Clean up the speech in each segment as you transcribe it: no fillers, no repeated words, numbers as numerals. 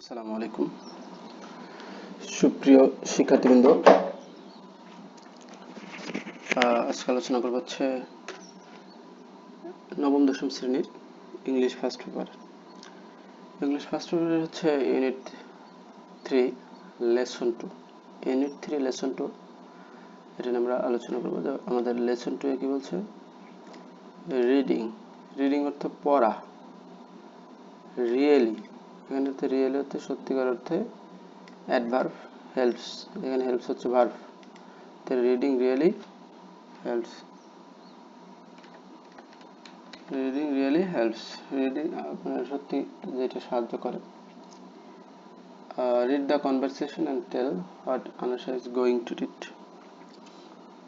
আসসালামু আলাইকুম সুপ্রিয় শিক্ষার্থীবৃন্দ। আজকে আলোচনা করব হচ্ছে নবম দশম শ্রেণীর English first paper. English first পেপারের হচ্ছে ইউনিট 3 লেসন 2। ইউনিট 3 লেসন 2 এটা নিয়ে আমরা আলোচনা করব। আমাদের লেসন 2 এ কি বলছে? রিডিং। রিডিং অর্থ পড়া। রিয়েলি, এখানে তো রিয়েলি অর্থে সত্যিকার অর্থে অ্যাডভার্ব হেল্পস, এখানে হেল্পস হচ্ছে ভার্ব। তো reading really helps. Reading really helps, reading আপনার সত্যি যেটা সাহায্য করে। Read the conversation and tell what Anusha is going to read.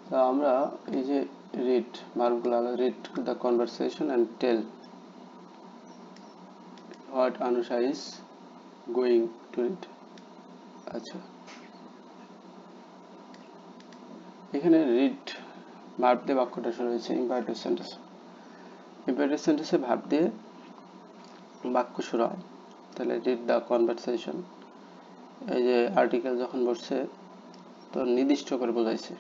তো আমরা এই যে রিড ভার্বগুলো, read the conversation and tell what Anusha is going to read. আচ্ছা, এখানে রিড ভার্ব দিয়ে বাক্যটা শুরু হয়েছে ইম্পারেটিভ সেন্টেন্স। ইম্পারেটিভ সেন্টেন্সে ভার্ব দিয়ে বাক্য শুরু হয়। তাহলে রিড দ্য কনভারসেশন, এই যে আর্টিকেল যখন বসছে তো নির্দিষ্ট করে বোঝাইছে।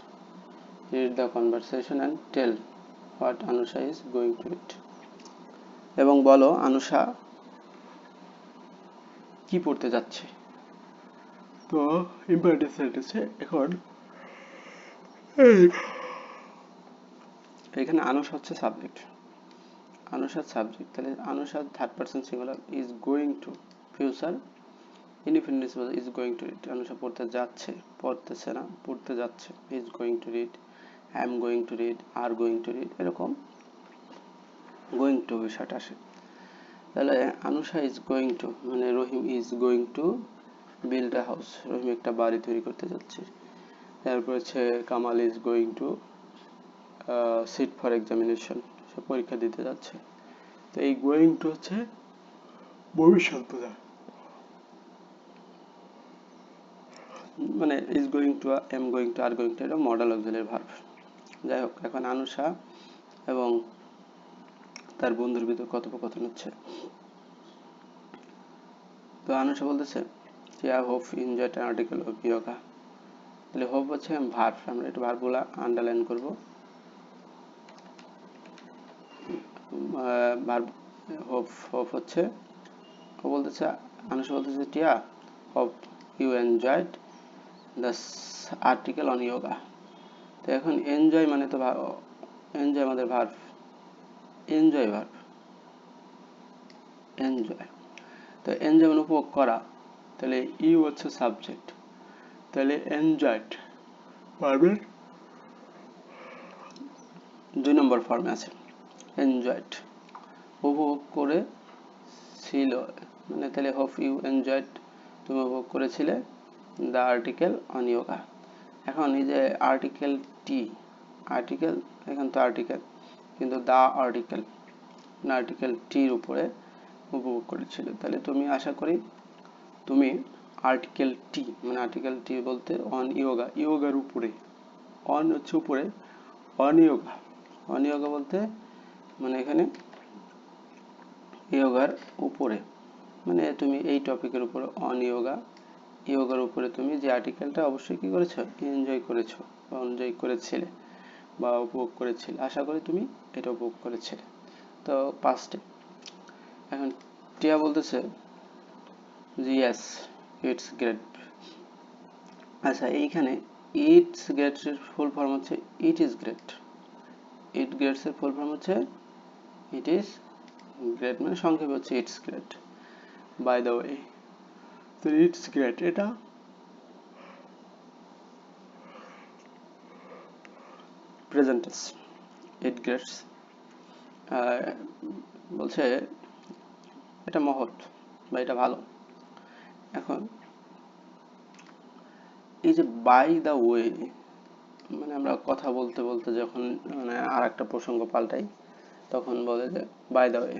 Read the conversation and tell what Anusha is going to read, এবং বলো আনুশা কি পড়তে যাচ্ছে। তো ইম্পারেটিভ সেন্টেন্সে এখন এখানে আনুশা হচ্ছে সাবজেক্ট, আনুশার সাবজেক্ট। তাহলে আনুশার third person singular is going to, future indefinite is going to read. Anusha পড়তে যাচ্ছে, পড়তেছে না, পড়তে যাচ্ছে। Is going to read, I am going to read, are going to read, এরকম গোয়িং টু বিষয়টা আসে। তাহলে আনুশা ইজ গোয়িং টু মানে Rahim is going to build a house, Rahim একটা বাড়ি তৈরি করতে যাচ্ছে। তারপর হচ্ছে Kamal is going to sit for examination, সে পরীক্ষা দিতে যাচ্ছে। তো এই গোয়িং টু হচ্ছে ভবিষ্যৎ বোঝায়, মানে is going two, M going two, R going two, এটা মডেল অক্সিলারি ভার্ব। যাই হোক, এখন আনুশা এবং তার বন্ধুর ভিতর কথোপকথন হচ্ছে। তো আনুশা বলতেছে যে I hope you enjoyed an article of yoga. তাহলে হোপ হচ্ছে ভার্ব, আমরা একটু ভার্বগুলা আন্ডারলাইন করব। ভার্ব হোপ, হোপ হচ্ছে, ও বলতেছে, আনুশা বলতেছে Tia hope you enjoyed the article on yoga. তো এখন এনজয় মানে তো এনজয় আমাদের ভার্ব, এনজয় ভার্ব, এনজয়। তো এনজয় মানে উপভোগ করা, তাহলে ইউ হচ্ছে সাবজেক্ট। তাহলে এনজয়েড ভার্বের 2 নম্বর ফর্মে আছে। এনজয়েড উপভোগ করে ছিল, মানে তাহলে হোপ ইউ এনজয়েড, তুমি উপভোগ করেছিলে দ্য আর্টিকেল অন ইয়োগা। এখন এই যে আর্টিকেল টি, আর্টিকেল, এখন তো আর্টিকেল, কিন্তু দ্য আর্টিকেল না, আর্টিকেল টির উপরে উপভোগ করেছিল। তাহলে তুমি, আশা করি তুমি আর্টিকেল টি, মানে আর্টিকেল টি বলতে অন ইয়োগা, ইয়োগার উপরে, অন হচ্ছে উপরে, অন ইয়োগা, অন ইয়োগা বলতে মানে এখানে ইয়োগার উপরে, মানে তুমি এই টপিকের উপরে অন ইয়োগা, ইয়োগার উপরে তুমি যে আর্টিকেলটা অবশ্যই কি করেছো, এনজয় করেছো বা এনজয় করেছিলে বা উপভোগ করেছিলে। আশা করি তুমি এটা উপভোগ করেছিলে। তো পাস্টে এখন টিয়া বলতেছে যে ইয়েস ইটস গ্রেট। আচ্ছা, এইখানে ইটস গ্রেট এর ফুল ফর্ম হচ্ছে it is great. It greats এর ফুল ফর্ম হচ্ছে ইট ইজ গ্রেট, মানে সংক্ষেপে হচ্ছে it's great. By the way, তো ইটস গ্রেট এটা প্রেজেন্ট টেন্স। ইট গ্রেটস বলছে এটা মহৎ বা এটা ভালো। এখন এই যে বাই দ্য ওয়ে, মানে আমরা কথা বলতে বলতে যখন মানে আর একটা প্রসঙ্গ পাল্টাই, তখন বলে যে বাই দ্য ওয়ে,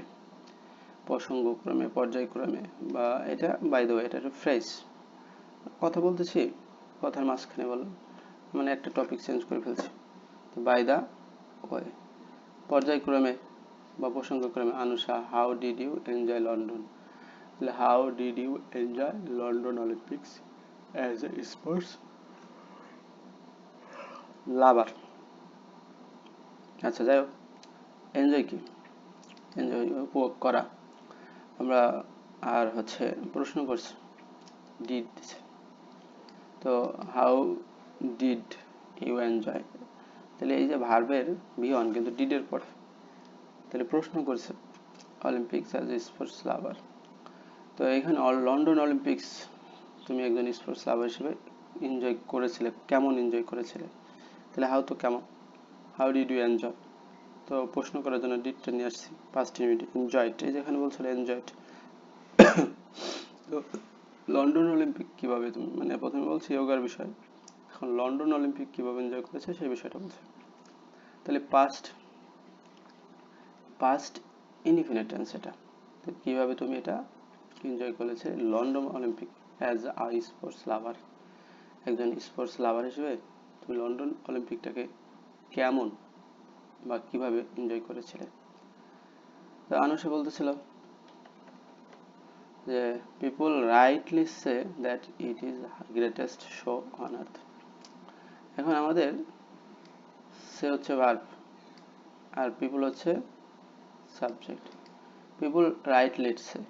প্রসঙ্গক্রমে, পর্যায়ক্রমে, বা এটা বাই দ্য ওয়ে, এটা একটা ফ্রেজ। কথা বলতেছি, কথার মাঝখানে বললাম, মানে একটা টপিক চেঞ্জ করে ফেলছি, বাই দ্য ওয়ে। পর্যায়ক্রমে বা প্রসঙ্গক্রমে, Anusha how did you enjoy London. How did you enjoy London Olympics as a sports lover. আচ্ছা, যাই হোক, এনজয় কি? এনজয় উপভোগ করা। আমরা আর হচ্ছে প্রশ্ন করছি, ডিড দিছে, তো হাউ ডিড ইউ এনজয়, তাহলে এই যে ভার্বের বি1 কিন্তু ডিডের পরে, তাহলে প্রশ্ন করছে অলিম্পিক্স অ্যাজ এ স্পোর্টস লাভার। তো এখানে লন্ডন অলিম্পিক্স তুমি একজন স্পোর্টস লাভার হিসেবে এনজয় করেছিলে, কেমন এনজয় করেছিলে? তাহলে হাউ তো কেমন, হাউ ডিড ইউ এনজয়, তো প্রশ্ন করার জন্য ডিডটা নিয়ে আসছি পাস্ট ইনডিফিনিট এনজয়েড, এই যেখানে বলছিল এনজয়েড। তো লন্ডন অলিম্পিক কিভাবে তুমি, মানে প্রথমে বলছি যোগার বিষয়, এখন লন্ডন অলিম্পিক কিভাবে এনজয় করেছে সেই বিষয়টা বলছে। তাহলে পাস্ট ইনডিফিনিট টেন্স, এটা কিভাবে তুমি এটা এনজয় করেছে London Olympic as a sports লাভার, একজন স্পোর্টস লাভার হিসেবে তুমি লন্ডন অলিম্পিকটাকে কেমন বা কিভাবে এনজয় করেছিলে। তো আনুষে বলতেছিল যে people rightly say that it is greatest show on earth. এখন আমাদের সে হচ্ছে ভার্ব আর পিপল হচ্ছে সাবজেক্ট। পিপল রাইটলি সে,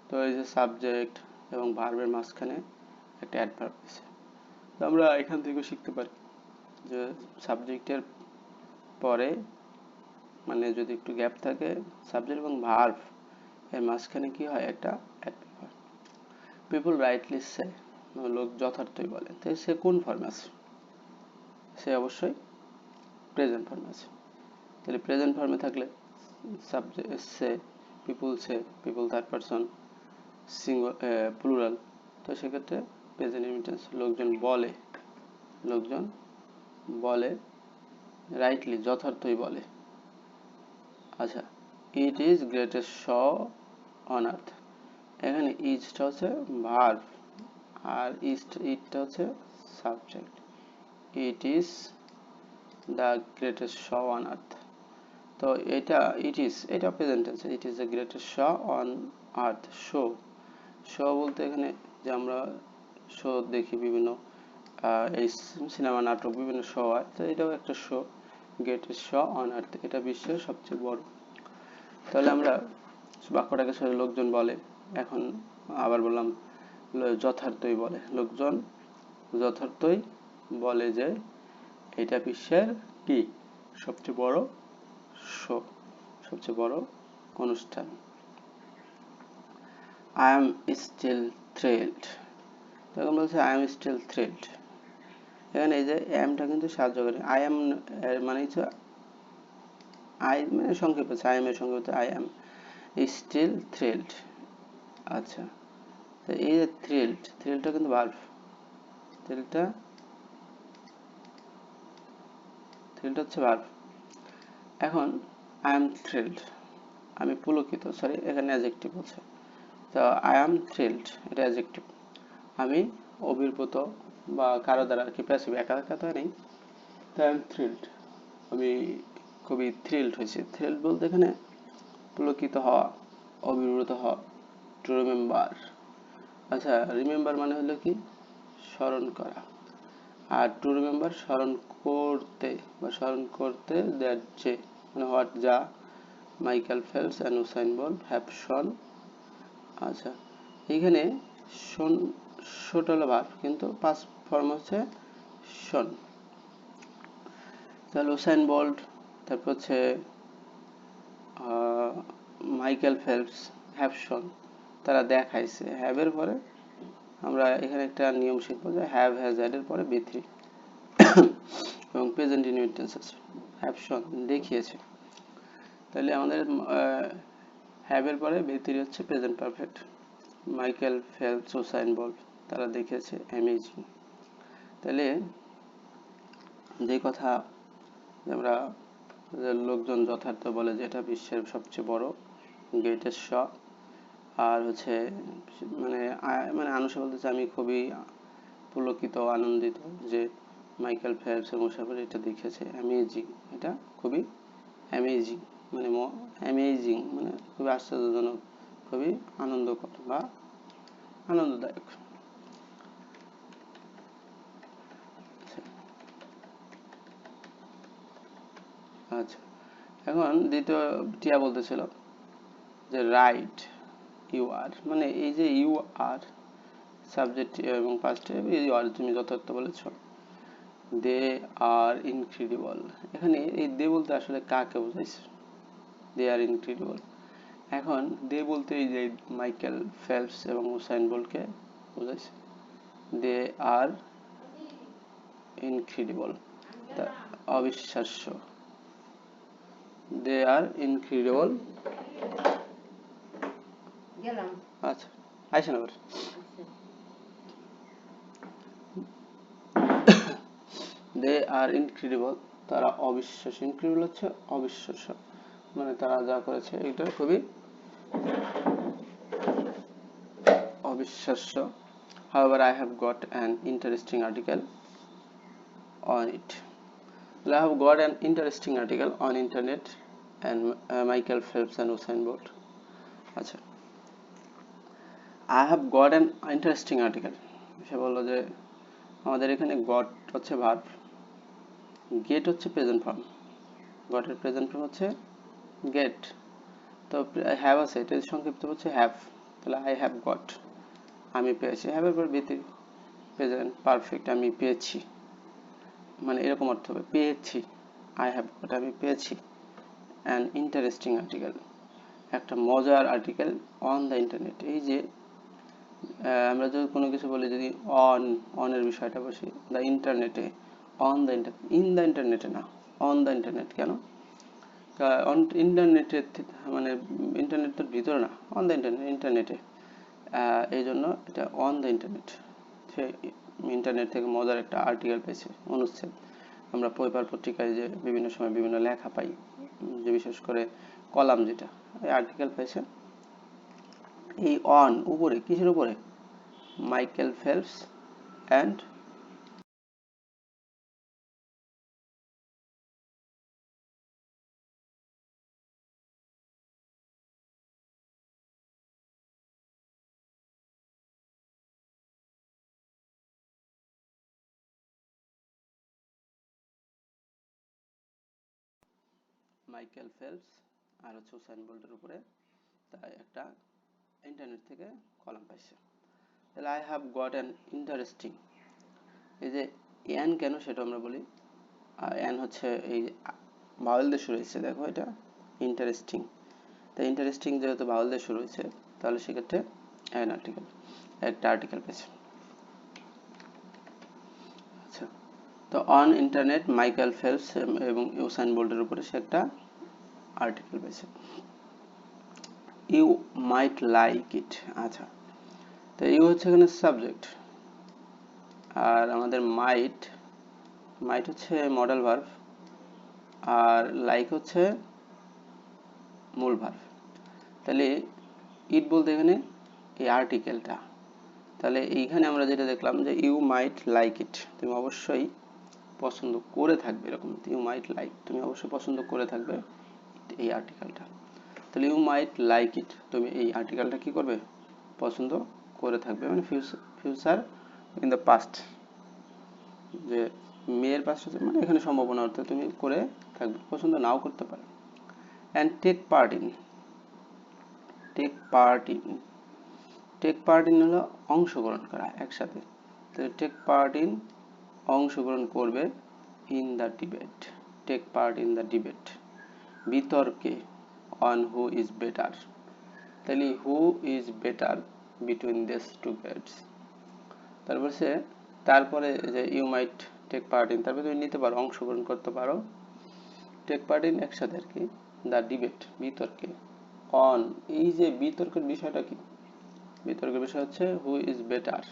তো এই যে সাবজেক্ট এবং ভার্বের মাঝখানে একটা অ্যাডভার্ব আছে। তো আমরা এখান থেকে শিখতে পারি যে সাবজেক্টের পরে মানে যদি একটু গ্যাপ থাকে সাবজেক্ট এবং ভার্ব এর মাঝখানে কি হয়, একটা অ্যাডভার্ব হয়। পিপল রাইটলি সে, লোক যথার্থই বলে, তো সে কোন ফর্মে আছে? সে অবশ্যই প্রেজেন্ট ফর্মে আছে। তাহলে প্রেজেন্ট ফর্মে থাকলে সাবজেক্ট সে, people third person, singular plural, তো সেক্ষেত্রে প্রেজেন্ট ইনডিফিনিট লোকজন বলে রাইটলি যথার্থই বলে। আচ্ছা, it is greatest show on earth, এখানে ইজটা হচ্ছে ভার্ব আর ইটটা হচ্ছে subject. It is the greatest show on earth, তো এটা present tense, it is the greatest show on earth. Show বলতে এখানে যে আমরা শো দেখি বিভিন্ন এই সিনেমা নাটক বিভিন্ন শো হয়, তো এটাও একটা show, greatest show on earth, এটা বিশ্বের সবচেয়ে বড়। তাহলে আমরা বাক্যটাকে লোকজন বলে, এখন আবার বললাম যথার্থই বলে, লোকজন যথার্থই বলে যে এটা বিশ্বের কি সবচেয়ে বড় শো, সবচেয়ে বড় অনুষ্ঠান। I am still thrilled, তখন বলছে I am still thrilled, এখানে এই যে আমটা কিন্তু সাহায্য করে। I am মানে হচ্ছে I মানে সংক্ষেপ আছে, I am এর সংক্ষেপ হচ্ছে I am still thrilled। আচ্ছা, তো এই যে থ্রিলটা কিন্তু ভার্ব, থ্রিলটা হচ্ছে ভার্ব। এখন I am thrilled, আমি পুলকিত, সরি এখানে অ্যাডজেক্টিভ বলছে, তো I am thrilled এটা অ্যাডজেক্টিভ, আমি অভিভূত বা কারো দ্বারা আর কি প্যাসিভ, একা একা তো নেই, তো I am thrilled, আমি খুবই থ্রিলড হয়েছি। থ্রিলড বলতে এখানে পুলকিত হওয়া, অভিভূত হওয়া, টু রিমেম্বার। আচ্ছা, রিমেম্বার মানে হলো কি স্মরণ করা, আর টু রিমেম্বার স্মরণ করতে দ্যাট যে মানে হোয়াট যা Michael Phelps and Usain Bolt have shown. আচ্ছা, এখানে শোটা হলো ভার্ব কিন্তু পাস্ট ফর্ম হচ্ছে শন। তাহলে উসাইন বোল্ট, তারপর হচ্ছে মাইকেল ফেলপস হ্যাভ শন, তারা দেখাইছে, হ্যাভের পরে আমরা এখানে একটা নিয়ম শিখবো যে হ্যাভ হ্যাজ হ্যাড এর পরে বি3 এবং প্রেজেন্ট ইনডিফিনিট টেন্স আছে, হ্যাভ শন দেখিয়েছে। তাহলে আমাদের হ্যাভ এর পরে বি3 হচ্ছে present perfect. Michael Phelps, Usain Bolt তারা দেখিয়েছে অ্যামেজিং। তাহলে যে কথা আমরা লোকজন যথার্থ বলে যে এটা বিশ্বের সবচেয়ে বড় গ্রেটেস্ট শো, আর হচ্ছে মানে আনুষে বলতেছে আমি খুবই পুলকিত আনন্দিত যে মাইকেল ফেলপস এবং মুসাফির এটা দেখেছে অ্যামেজিং, এটা খুবই অ্যামেজিং মানে অ্যামেজিং মানে খুবই আশ্চর্যজনক খুবই আনন্দকর বা আনন্দদায়ক। আচ্ছা, এখন দ্বিতীয় টিয়া বলতেছিল যে রাইট ইউ আর, মানে এই যে ইউ আর সাবজেক্ট এবং পাস্টে ইউ আর তুমি যথার্থ বলেছ। দে আর ইনক্রেডিবল, এখানে এই দে বলতে আসলে কাকে বোঝাইছে? দে আর ইনক্রেডিবল। এখন দে বলতে এই যে মাইকেল ফেলপস এবং উসাইন বোল্টকে বোঝাইছে। দে আর ইনক্রেডিবল, অবিশ্বাস্য। দে আর ইনক্রেডিবল। আচ্ছা, আইসেন আবার। দে আর ইনক্রেডিবল, তারা অবিশ্বাস্য। ইনক্রেডিবল হচ্ছে অবিশ্বাস্য, মানে তারা যা করেছে এটা খুবই অবিশ্বাস্য। However, I have got an interesting article on it. I have got an interesting article on internet and Michael Phelps and Usain Bolt. আচ্ছা, I have got an interesting article, সে বললো যে আমাদের এখানে got হচ্ছে ভার্ব, get হচ্ছে present form, got এর present form হচ্ছে get, তো হ্যাভ আছে, এটা সংক্ষিপ্ত হচ্ছে হ্যাভ, তাহলে আই হ্যাভ গট, আমি পেয়েছি। হ্যাভ এর পর বিতি প্রেজেন্ট পারফেক্ট, আমি পেয়েছি, মানে এরকম অর্থ হবে পেয়েছি। আই হ্যাভ গট, আমি পেয়েছি। অ্যান ইন্টারেস্টিং আর্টিকেল, একটা মজার আর্টিকেল অন দ্য ইন্টারনেট। এই যে আমরা যদি কোনো কিছু বলি, যদি অনের বিষয়টা বসি, দ্য ইন্টারনেটে, অন দ্য ইন দ্য ইন্টারনেটে না, অন দ্য ইন্টারনেট। কেন? ইন্টারনেটের মানে ইন্টারনেটের ভিতরে না, অন দ্য ইন্টারনেট, ইন্টারনেটে, এই জন্য এটা on the internet. Say internet থেকে মজার একটা আর্টিকেল পেয়েছে, অনুচ্ছেদ। আমরা পেপার পত্রিকায় যে বিভিন্ন সময় বিভিন্ন লেখা পাই, যে বিশেষ করে কলাম, যেটা এই আর্টিকেল পেয়েছে। এই অন উপরে, কিসের উপরে? Michael Phelps and Michael Phelps আর হচ্ছে উসাইন বোল্টের উপরে তাই একটা ইন্টারনেট থেকে কলাম পাইছে। তাহলে I have got an interesting, এই যে অ্যান কেন সেটা আমরা বলি। অ্যান হচ্ছে এই ভাওয়েল দিয়ে শুরু হয়েছে, দেখো এটা ইন্টারেস্টিং, তাই ইন্টারেস্টিং যেহেতু ভাওয়েল দিয়ে শুরু হয়েছে, তাহলে সেক্ষেত্রে অ্যান আর্টিকেল, একটা আর্টিকেল পেয়েছে। আচ্ছা, তো অন ইন্টারনেট মাইকেল ফেলপস এবং ইউসাইন বোল্টের উপরে সে একটা আর্টিকেল পেয়েছে। You might like it. আচ্ছা, তো ইউ হচ্ছে এখানে সাবজেক্ট, আর আমাদের মাইট, মাইট হচ্ছে মডেল ভার্ব, আর লাইক হচ্ছে মূল ভার্ব। তাহলে ইট বলতে এখানে এই আর্টিকেলটা, তাহলে এইখানে আমরা যেটা দেখলাম যে ইউ মাইট লাইক ইট, তুমি অবশ্যই পছন্দ করে থাকবে, এরকম ইউ মাইট লাইক, তুমি অবশ্যই পছন্দ করে থাকবে এই আর্টিকেলটা। তাহলে ইউ মাইট লাইক ইট, তুমি এই আর্টিকেলটা কি করবে? পছন্দ করে থাকবে, মানে ফিউচার ইন দ্য পাস্ট, যে মেয়ের পাশে, মানে এখানে সম্ভাবনা অর্থে তুমি করে থাকবে, পছন্দ নাও করতে পারে। And take part in, take part in, take part in হলো অংশগ্রহণ করা একসাথে, তো টেক পার্ট ইন অংশগ্রহণ করবে, in the debate, take part in the debate, বিতর্কে, অন হু ইজ বেটার, তাহলে who is better between this two grades. তারপর সে তারপরে যে you might take part in, তারপরে তুমি নিতে পারো, অংশগ্রহণ করতে পারো, টেক পার্ট ইন একসাথে আর কি, দ্য ডিবেট, বিতর্কে, অন, এই যে বিতর্কের বিষয়টা কি? বিতর্কের বিষয় হচ্ছে হু ইজ বেটার,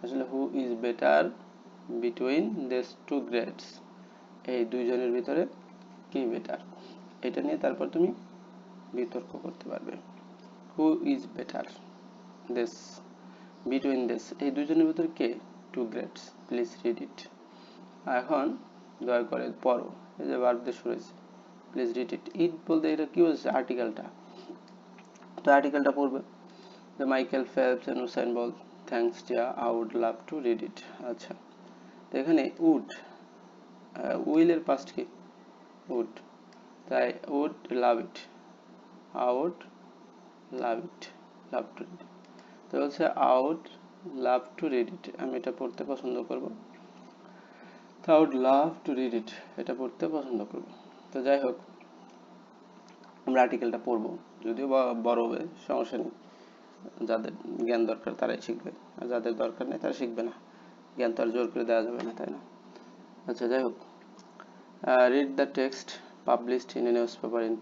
আসলে who is better between this two grades, এই দুইজনের ভিতরে কি বেটার, এটা নিয়ে তারপর তুমি বিতর্ক করতে পারবে। Who is better this between this, এই দুইজনের ভিতরে কে? Two greats, please read it. এখন দয়া করে পড়ো, এই যে ভার্ব দিয়ে শুরু হয়েছে, প্লিজ রিড ইট। ইট বলতে এটা কি হচ্ছে? আর্টিকেলটা, তো আর্টিকেলটা পড়বে যে Michael Phelps and Usain Bolt thanks Tia I would love to read it. আচ্ছা, তো এখানে উড, উইলের পাস্ট কি উড, তাই would love it, I would love it, love to read. তো হচ্ছে I would love to read it, আমি এটা পড়তে পছন্দ করব। তো I would love to read it, এটা পড়তে পছন্দ করব। তো যাই হোক, আমরা আর্টিকেলটা পড়বো, যদিও বড় হবে সমস্যা নেই, যাদের জ্ঞান দরকার তারাই শিখবে, আর যাদের দরকার নেই তারা শিখবে না, জ্ঞান তো আর জোর করে দেওয়া যাবে না, তাই না? আচ্ছা, যাই হোক, read the text published in a news paper in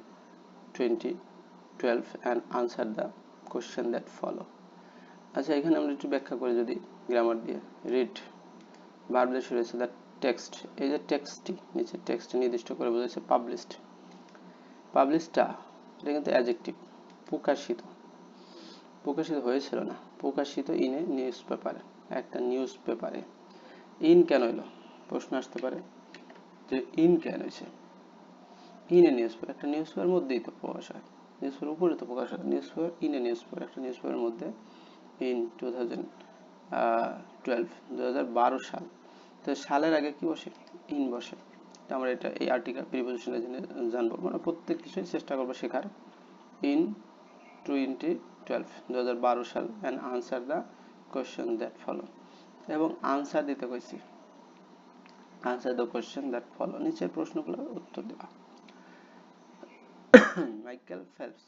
2012 and answer the question that follow। আচ্ছা, এখানে আমরা একটু ব্যাখ্যা করি যদি গ্রামার দিয়ে। রিড ভার্ব দিয়ে শুরু হয়েছে, দ্য টেক্সট, এই যে টেক্সটটি নিচে টেক্সট নির্দিষ্ট করে বোঝাচ্ছে পাবলিশড, পাবলিশডটা এটা কিন্তু অ্যাডজেক্টিভ, প্রকাশিত, প্রকাশিত হয়েছিল না, প্রকাশিত ইন এ নিউজ পেপারে, একটা নিউজ পেপারে। ইন কেন এলো প্রশ্ন আসতে পারে যে ইন কেন হয়েছে, ইন এ নিউজ পেপার, একটা নিউজ পেপারের মধ্যেই তো প্রকাশ হয়, নিউজ পেপারের উপরে তো প্রকাশ হয়, news paper in a news paper, একটা নিউজ পেপারের মধ্যে। ইন 2012 সাল, তো সালের আগে কি বসে ইন বসে। তো আমরা এটা এই আর্টিকেল প্রিপোজিশনে জেনে জানবো, মানে প্রত্যেক কিছুই চেষ্টা করবো শেখার। ইন 2012 সাল and answer the question that follow, এবং আনসার দিতে কইছি, answer the question that follow, নিচের প্রশ্নগুলোর উত্তর দেওয়া। Michael Phelps,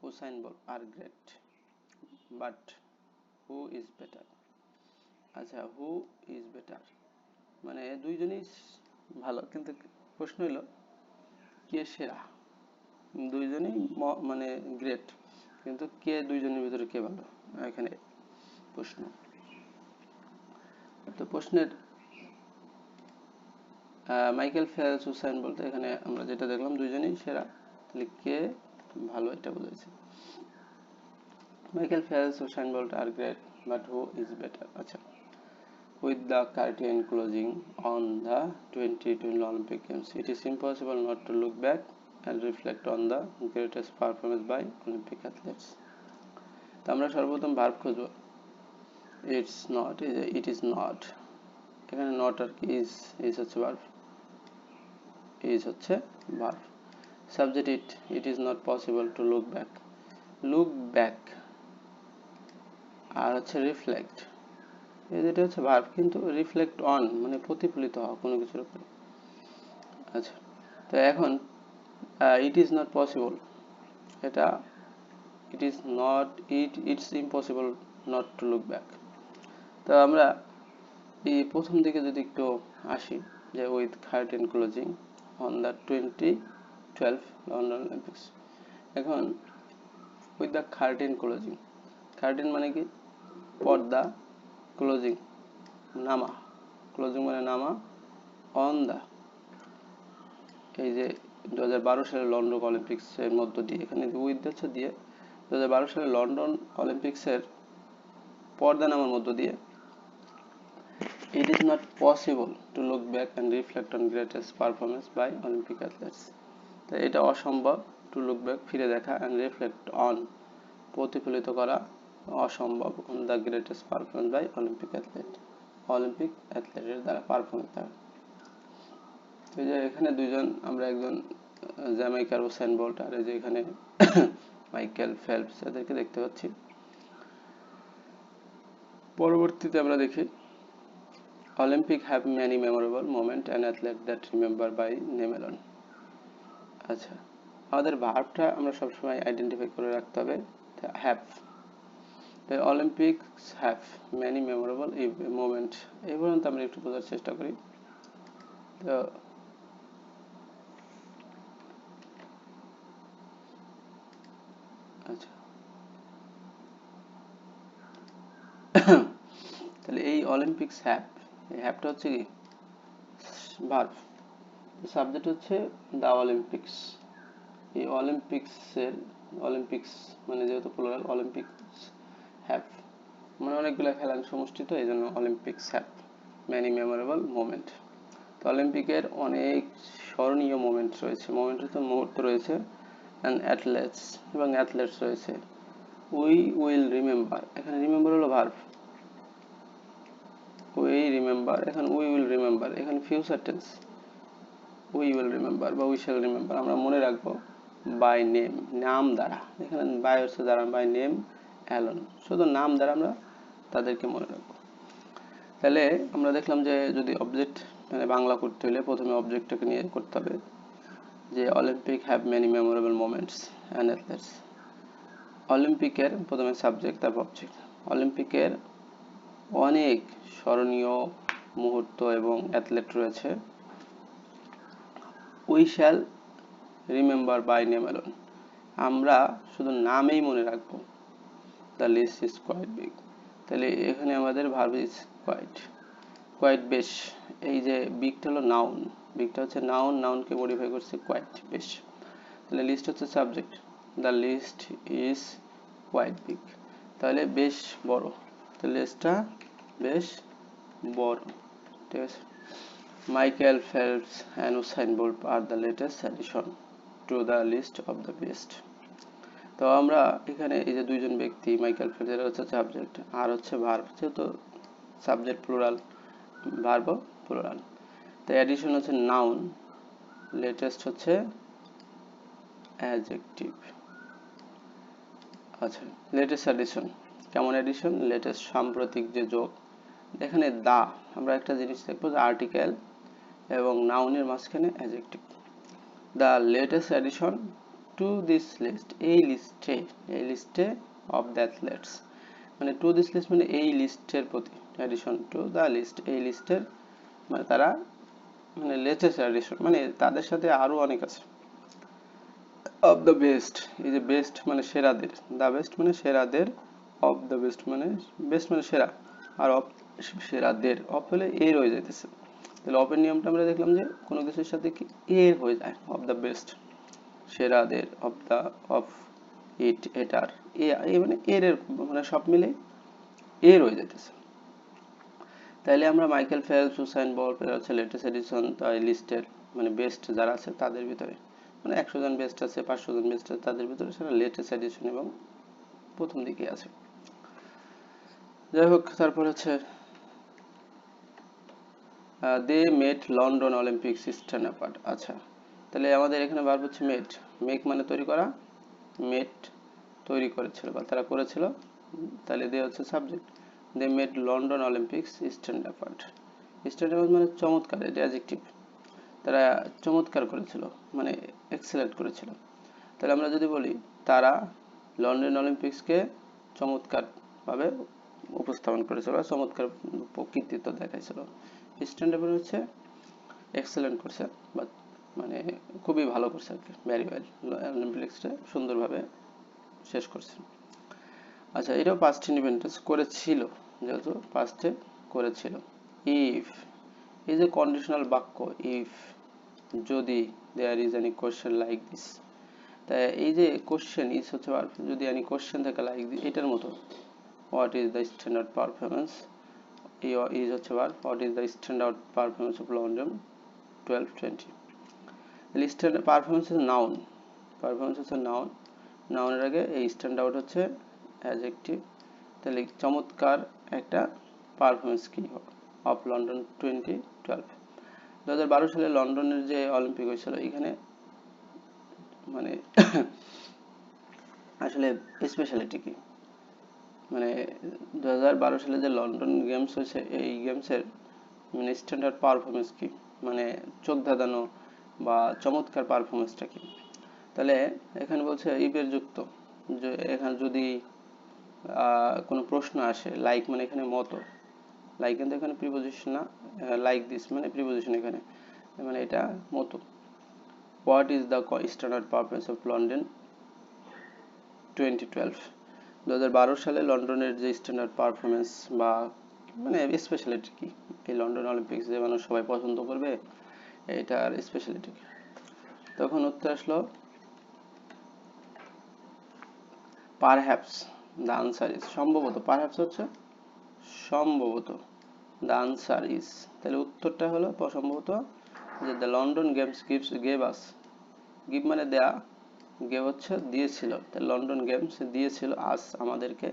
Usain Bolt are great but who is better। আচ্ছা, who is better মানে দুইজনই ভালো, কিন্তু প্রশ্ন হলো কে সেরা, দুইজনই মানে গ্রেট, কিন্তু কে দুইজনের ভিতরে কে ভালো, এখানে প্রশ্ন। তো প্রশ্নের মাইকেল ফেলপস উসাইন বলতে এখানে আমরা যেটা দেখলাম দুইজনই সেরা, তাহলে কে ভালো এটা বোঝাইছে। Michael Phelps Usain Bolt are great but who is better. আচ্ছা, with the curtain closing on the 2020 Olympic Games, it is impossible not to look back and reflect on the greatest performance by Olympic athletes। তো আমরা সর্বপ্রথম verb খুঁজব, it's not, it is not, এখানে not আর কি is হচ্ছে verb, is হচ্ছে verb. Subject it is not possible to look back, আর হচ্ছে রিফ্লেক্ট, এই যেটা হচ্ছে ভার্ব, কিন্তু রিফ্লেক্ট অন মানে প্রতিফলিত হওয়া কোনো কিছুর উপরে। আচ্ছা, তো এখন ইট ইজ নট পসিবল, এটা it is not, it's impossible not to look back. তো আমরা এই প্রথম দিকে যদি একটু আসি, যে with curtain closing on the 2012 London Olympics, এখন with the curtain closing, curtain মানে কি পর্দা, ক্লোজিং নামা, ক্লোজিং মানে নামা, অন দা এই যে 2012 সালের লন্ডন অলিম্পিক্স এর মধ্য দিয়ে, এখানে উইথ হচ্ছে দিয়ে 2012 সালের লন্ডন অলিম্পিক্স এর পর্দা নামার মধ্য দিয়ে, it is not possible to look back and reflect on greatest performance by Olympic athletes। তো এটা অসম্ভব, টু লুক ব্যাক ফিরে দেখা, and reflect on প্রতিফলিত করা, অসম্ভব on the greatest performance by Olympic athlete, Olympic অ্যাথলেটের দ্বারা পারফরমেন্স দ্বারা। তো যে এখানে দুইজন, আমরা একজন জ্যামাইকার উসাইন বোল্ট, আর এই যে এখানে মাইকেল ফেলপস, এদেরকে দেখতে পাচ্ছি। পরবর্তীতে আমরা দেখি Olympic have many memorable moment and athlete that remember by name alone. আচ্ছা, আমাদের ভার্বটা আমরা সবসময় আইডেন্টিফাই করে রাখতে হবে, have. The Olympics have many memorable moments, এই পর্যন্ত আমরা একটু বোঝার চেষ্টা করি। তো আচ্ছা, তাহলে এই অলিম্পিক্স হ্যাভ, এই হ্যাভটা হচ্ছে কি ভার্ব, সাবজেক্ট হচ্ছে দ্য অলিম্পিক্স। এই অলিম্পিক্সের, অলিম্পিক্স মানে যেহেতু প্লুরাল, অলিম্পিক্স হ্যাভ মানে অনেকগুলো খেলার সমষ্টি, তো এই জন্য Olympics have many memorable moment. তো অলিম্পিকের অনেক স্মরণীয় মোমেন্ট রয়েছে, মুহূর্ত রয়েছে, অ্যান্ড অ্যাথলেটস, এবং অ্যাথলেটস রয়েছে। উই উইল রিমেম্বার, এখানে রিমেম্বার হলো ভার্ব, উই রিমেম্বার, এখানে উই উইল রিমেম্বার, এখানে future tense, we will remember বা উই শ্যাল রিমেম্বার আমরা মনে রাখবো বাই নেম, নাম দ্বারা। এখানে বাই হচ্ছে দ্বারা, বাই নেম অ্যালোন, শুধু নাম দ্বারা আমরা তাদেরকে মনে রাখবো। তাহলে আমরা দেখলাম যে যদি অবজেক্ট মানে বাংলা করতে হলে প্রথমে অবজেক্টটাকে নিয়ে করতে হবে, যে Olympic have many memorable moments and athlete's. অলিম্পিকের প্রথমে সাবজেক্ট, তারপর অবজেক্ট। অলিম্পিকের অনেক স্মরণীয় মুহূর্ত এবং অ্যাথলেট রয়েছে। We shall remember by name alone, আমরা শুধু নামেই মনে রাখবো। The list is quite big, তাহলে এখানে আমাদের ভার্ব ইজ কোয়াইট, কোয়াইট বেশ। এই যে বিগটা হলো নাউন, বিগটা হচ্ছে নাউন, নাউনকে মডিফাই করছে কোয়াইট বেশ। তাহলে লিস্ট হচ্ছে subject, the list is quite big, তাহলে বেশ বড়, তো লিস্টটা বেশ বড়, ঠিক আছে। Michael Phelps and Usain Bolt are the latest addition to the list of the best. তো আমরা এখানে এই যে দুইজন ব্যক্তি, মাইকেল ফেলপস, এর হচ্ছে সাবজেক্ট আর হচ্ছে ভার্ব, যেহেতু সাবজেক্ট প্লুরাল, ভার্ব প্লুরাল। তো অ্যাডিশন হচ্ছে নাউন, লেটেস্ট হচ্ছে অ্যাডজেক্টিভ। আচ্ছা, লেটেস্ট অ্যাডিশন কেমন অ্যাডিশন? লেটেস্ট, সাম্প্রতিক যে যোগ। এখানে দা, আমরা একটা জিনিস দেখবো যে আর্টিকেল এবং নাউনের মাঝখানে adjective. The latest addition to this list, এই লিস্টে অফ দ্য অ্যাথলেটস, মানে টু দিস লিস্ট মানে এই লিস্টের প্রতি, অ্যাডিশন টু দ্য লিস্ট, এই লিস্টের মানে তারা মানে লেটেস্ট অ্যাডিশন মানে তাদের সাথে আরো অনেক আছে। অফ দ্য বেস্ট, এই যে বেস্ট মানে সেরাদের, দ্য বেস্ট মানে সেরাদের, অফ দ্য বেস্ট মানে সেরা, আর অফ সেরাদের, অফ হলে এর হয়ে যাইতেছে। তাহলে অফের নিয়মটা আমরা দেখলাম যে কোনো কিছুর সাথে কি এর হয়ে যায়, অফ দ্য বেস্ট, সেরাদের, অফ দ্য, অফ ইট, এটার, এ মানে এর মানে সব মিলে এর হয়ে যাইতেছে। তাইলে আমরা মাইকেল ফেলপস, উসাইন বোল্ট এরা হচ্ছে লেটেস্ট এডিশন, তাই লিস্টের মানে বেস্ট যারা আছে তাদের ভিতরে, মানে 100 জন বেস্ট আছে, 500 জন বেস্ট আছে, তাদের ভিতরে সেটা লেটেস্ট এডিশন এবং প্রথম দিকে আছে। যাই হোক, তারপর হচ্ছে they made London Olympics stand apart. আচ্ছা, তাহলে আমাদের এখানে ভার্ব হচ্ছে মেড, মেক মানে তৈরি করা, মেড তৈরি করেছিল বা তারা করেছিল, তাহলে দে হচ্ছে subject. They made London Olympics stand apart, stand apart মানে চমৎকার, এটা অ্যাডজেক্টিভ। তারা চমৎকার করেছিল মানে এক্সেলেন্ট করেছিল। তাহলে আমরা যদি বলি তারা লন্ডন অলিম্পিক্সকে চমৎকারভাবে উপস্থাপন করেছিল বা চমৎকার কৃতিত্ব দেখাইছিল। স্ট্যান্ড আপ হচ্ছে এক্সেলেন্ট করছে বা মানে খুবই ভালো করছে আর কি, ভেরি ওয়েল, অলিম্পিক্সটা সুন্দরভাবে শেষ করছে। আচ্ছা, এটাও পাস্ট ইনভেন্টেন্স করেছিল, যেহেতু পাস্টে করেছিল। ইফ, এই যে কন্ডিশনাল বাক্য, ইফ যদি there is any question like this, তাই এই যে কোশ্চেন ইজ হচ্ছে ভার্ব, যদি এনি কোশ্চেন থাকে লাইক দিস এটার মতো, what is the standard performance, is হচ্ছে verb, what is the standard performance of London 12-20। Standard performance হচ্ছে নাউন, পারফরমেন্স হচ্ছে নাউন, নাউনের আগে এই স্ট্যান্ডার্ড হচ্ছে অ্যাডজেক্টিভ। তাহলে চমৎকার একটা পারফরমেন্স কি অফ লন্ডন 2012। 2012 সালে লন্ডনের যে অলিম্পিক হয়েছিল, এখানে মানে আসলে স্পেশালিটি কি, মানে 2012 সালে যে লন্ডন গেমস হয়েছে, এই গেমসের মানে স্ট্যান্ডার্ড পারফরমেন্স কি, মানে চোখ ধাঁধানো বা চমৎকার পারফরমেন্সটা কি। তাহলে এখানে বলছে ইফের যুক্ত, যে এখানে যদি কোনো প্রশ্ন আসে, লাইক মানে এখানে মতো, লাইক কিন্তু এখানে প্রিপোজিশন না, লাইক দিস মানে প্রিপোজিশন এখানে, মানে এটা মতো। What is the standard performance of London 2012, 2012 সালে লন্ডনের যে স্ট্যান্ডার্ড পারফরমেন্স বা মানে স্পেশালিটি কি, এই লন্ডন অলিম্পিক্স যে মানুষ সবাই পছন্দ করবে, এটার স্পেশালিটি কি। তখন উত্তর আসলো পারহ্যাপস দ্য আনসার ইজ, সম্ভবত, পারহ্যাপস হচ্ছে সম্ভবত, দ্য আনসার ইজ, তাহলে উত্তরটা হলো সম্ভবত যে the London games gave us, give মানে দেয়া, গেম হচ্ছে দিয়েছিল, লন্ডন গেমস দিয়েছিল আজ আমাদেরকে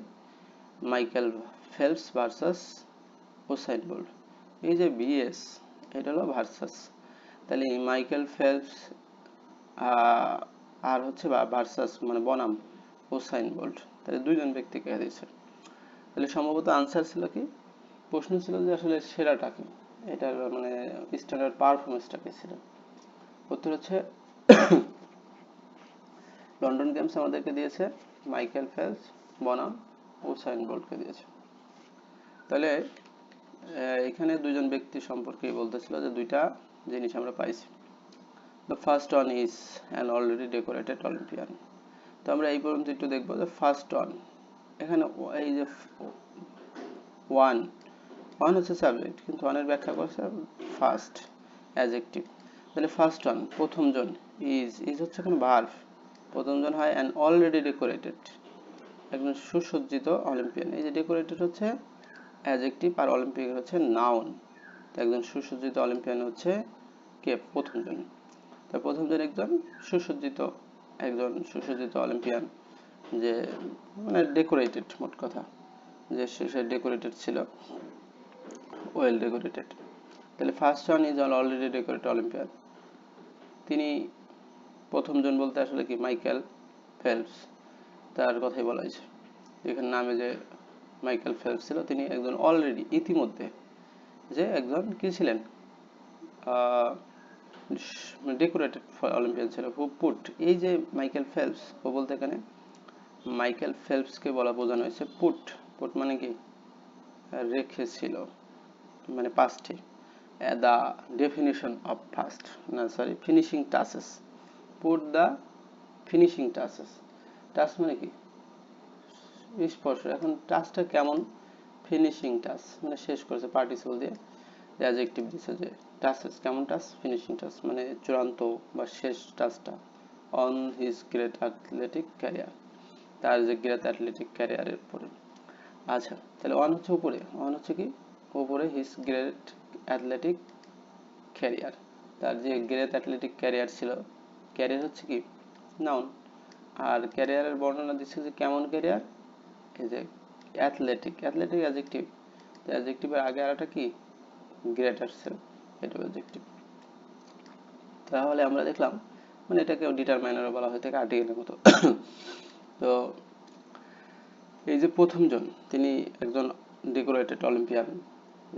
Michael Phelps versus Usain Bolt. এই যে বিএস, এটা হলো ভার্সাস, তাহলে মাইকেল ফেলপস আর হচ্ছে ভার্সাস মানে বনাম উসাইন বোল্ট, তাহলে দুইজন ব্যক্তিকে দিয়েছে। তাহলে সম্ভবত আনসার ছিল কি, প্রশ্ন ছিল যে আসলে সেরাটা কি, এটার মানে স্ট্যান্ডার্ড পারফরমেন্সটা কি ছিল। উত্তর হচ্ছে লন্ডন গেমস আমাদেরকে দিয়েছে মাইকেল ফেলপস বনাম উসাইন বোল্টকে দিয়েছে। তাহলে এখানে দুইজন ব্যক্তি সম্পর্কে বলতেছিল যে দুইটা জিনিস আমরা পাইছি। The first one is an already decorated Olympian. তো আমরা এই পর্যন্ত একটু দেখবো যে ফার্স্ট ওয়ান, এখানে এই যে ওয়ান হচ্ছে সাবজেক্ট, কিন্তু ওয়ানের ব্যাখ্যা করছে ফার্স্ট অ্যাডজেক্টিভ। তাহলে ফার্স্ট ওয়ান প্রথমজন, ইজ হচ্ছে এখানে ভার্ব, প্রথমজন হয় অ্যান অলরেডি ডেকোরেটেড, একজন সুসজ্জিত অলিম্পিয়ান। এই যে ডেকোরেটেড হচ্ছে অ্যাডজেক্টিভ আর অলিম্পিক হচ্ছে নাউন, তো একজন সুসজ্জিত অলিম্পিয়ান হচ্ছে কে, প্রথমজন। তো প্রথমজন একজন সুসজ্জিত অলিম্পিয়ান, যে মানে ডেকোরেটেড, মোট কথা যে সে ডেকোরেটেড ছিল, ওয়েল ডেকোরেটেড। তাহলে first one is already decorated Olympian, তিনি প্রথমজন বলতে আসলে কি মাইকেল ফেলপস, তার কথাই বলা হয়েছে। এখানে নামে যে মাইকেল ফেলপস ছিল, তিনি একজন অলরেডি ইতিমধ্যে যে একজন কি ছিলেন, ডেকোরেটেড অলিম্পিয়ান ছিল। হু পুট, এই যে মাইকেল ফেলপস, ও বলতে এখানে মাইকেল ফেলপসকে বোঝানো হয়েছে পুট। পুট মানে কি, রেখেছিল, মানে পাস্টে। দ্য ডেফিনিশন অফ ফার্স্ট, না sorry, finishing touches, put the finishing touches. Touch মানে কি, স্পর্শ। এখন টাচটা কেমন, ফিনিশিং টাচ মানে শেষ করেছে, পার্টিসিপল দিয়ে অ্যাডজেক্টিভ দিচ্ছে যে টাচেস, কেমন টাচ, ফিনিশিং টাচ মানে চূড়ান্ত বা শেষ টাচটা। On his great athletic career, তার যে গ্রেট অ্যাথলেটিক ক্যারিয়ারের পরে। আচ্ছা, তাহলে ওয়ান হচ্ছে উপরে, ওয়ান হচ্ছে কি উপরে, হিজ গ্রেট অ্যাথলেটিক ক্যারিয়ার, তার যে গ্রেট অ্যাথলেটিক ক্যারিয়ার ছিল, ক্যারিয়ার হচ্ছে কি নাউন, আর ক্যারিয়ারের বর্ণনা দিচ্ছে যে কেমন ক্যারিয়ার, এই যে অ্যাথলেটিক, অ্যাথলেটিক অ্যাডজেক্টিভ, অ্যাডজেক্টিভের আগে আর একটা কি গ্রেট আসছে, এটা অ্যাডজেক্টিভ। তাহলে আমরা দেখলাম মানে এটাকে ডিটারমাইনারও বলা হয়ে থাকে, আর্টিকেলের মতো। তো এই যে প্রথমজন, তিনি একজন ডেকোরেটেড অলিম্পিয়ান,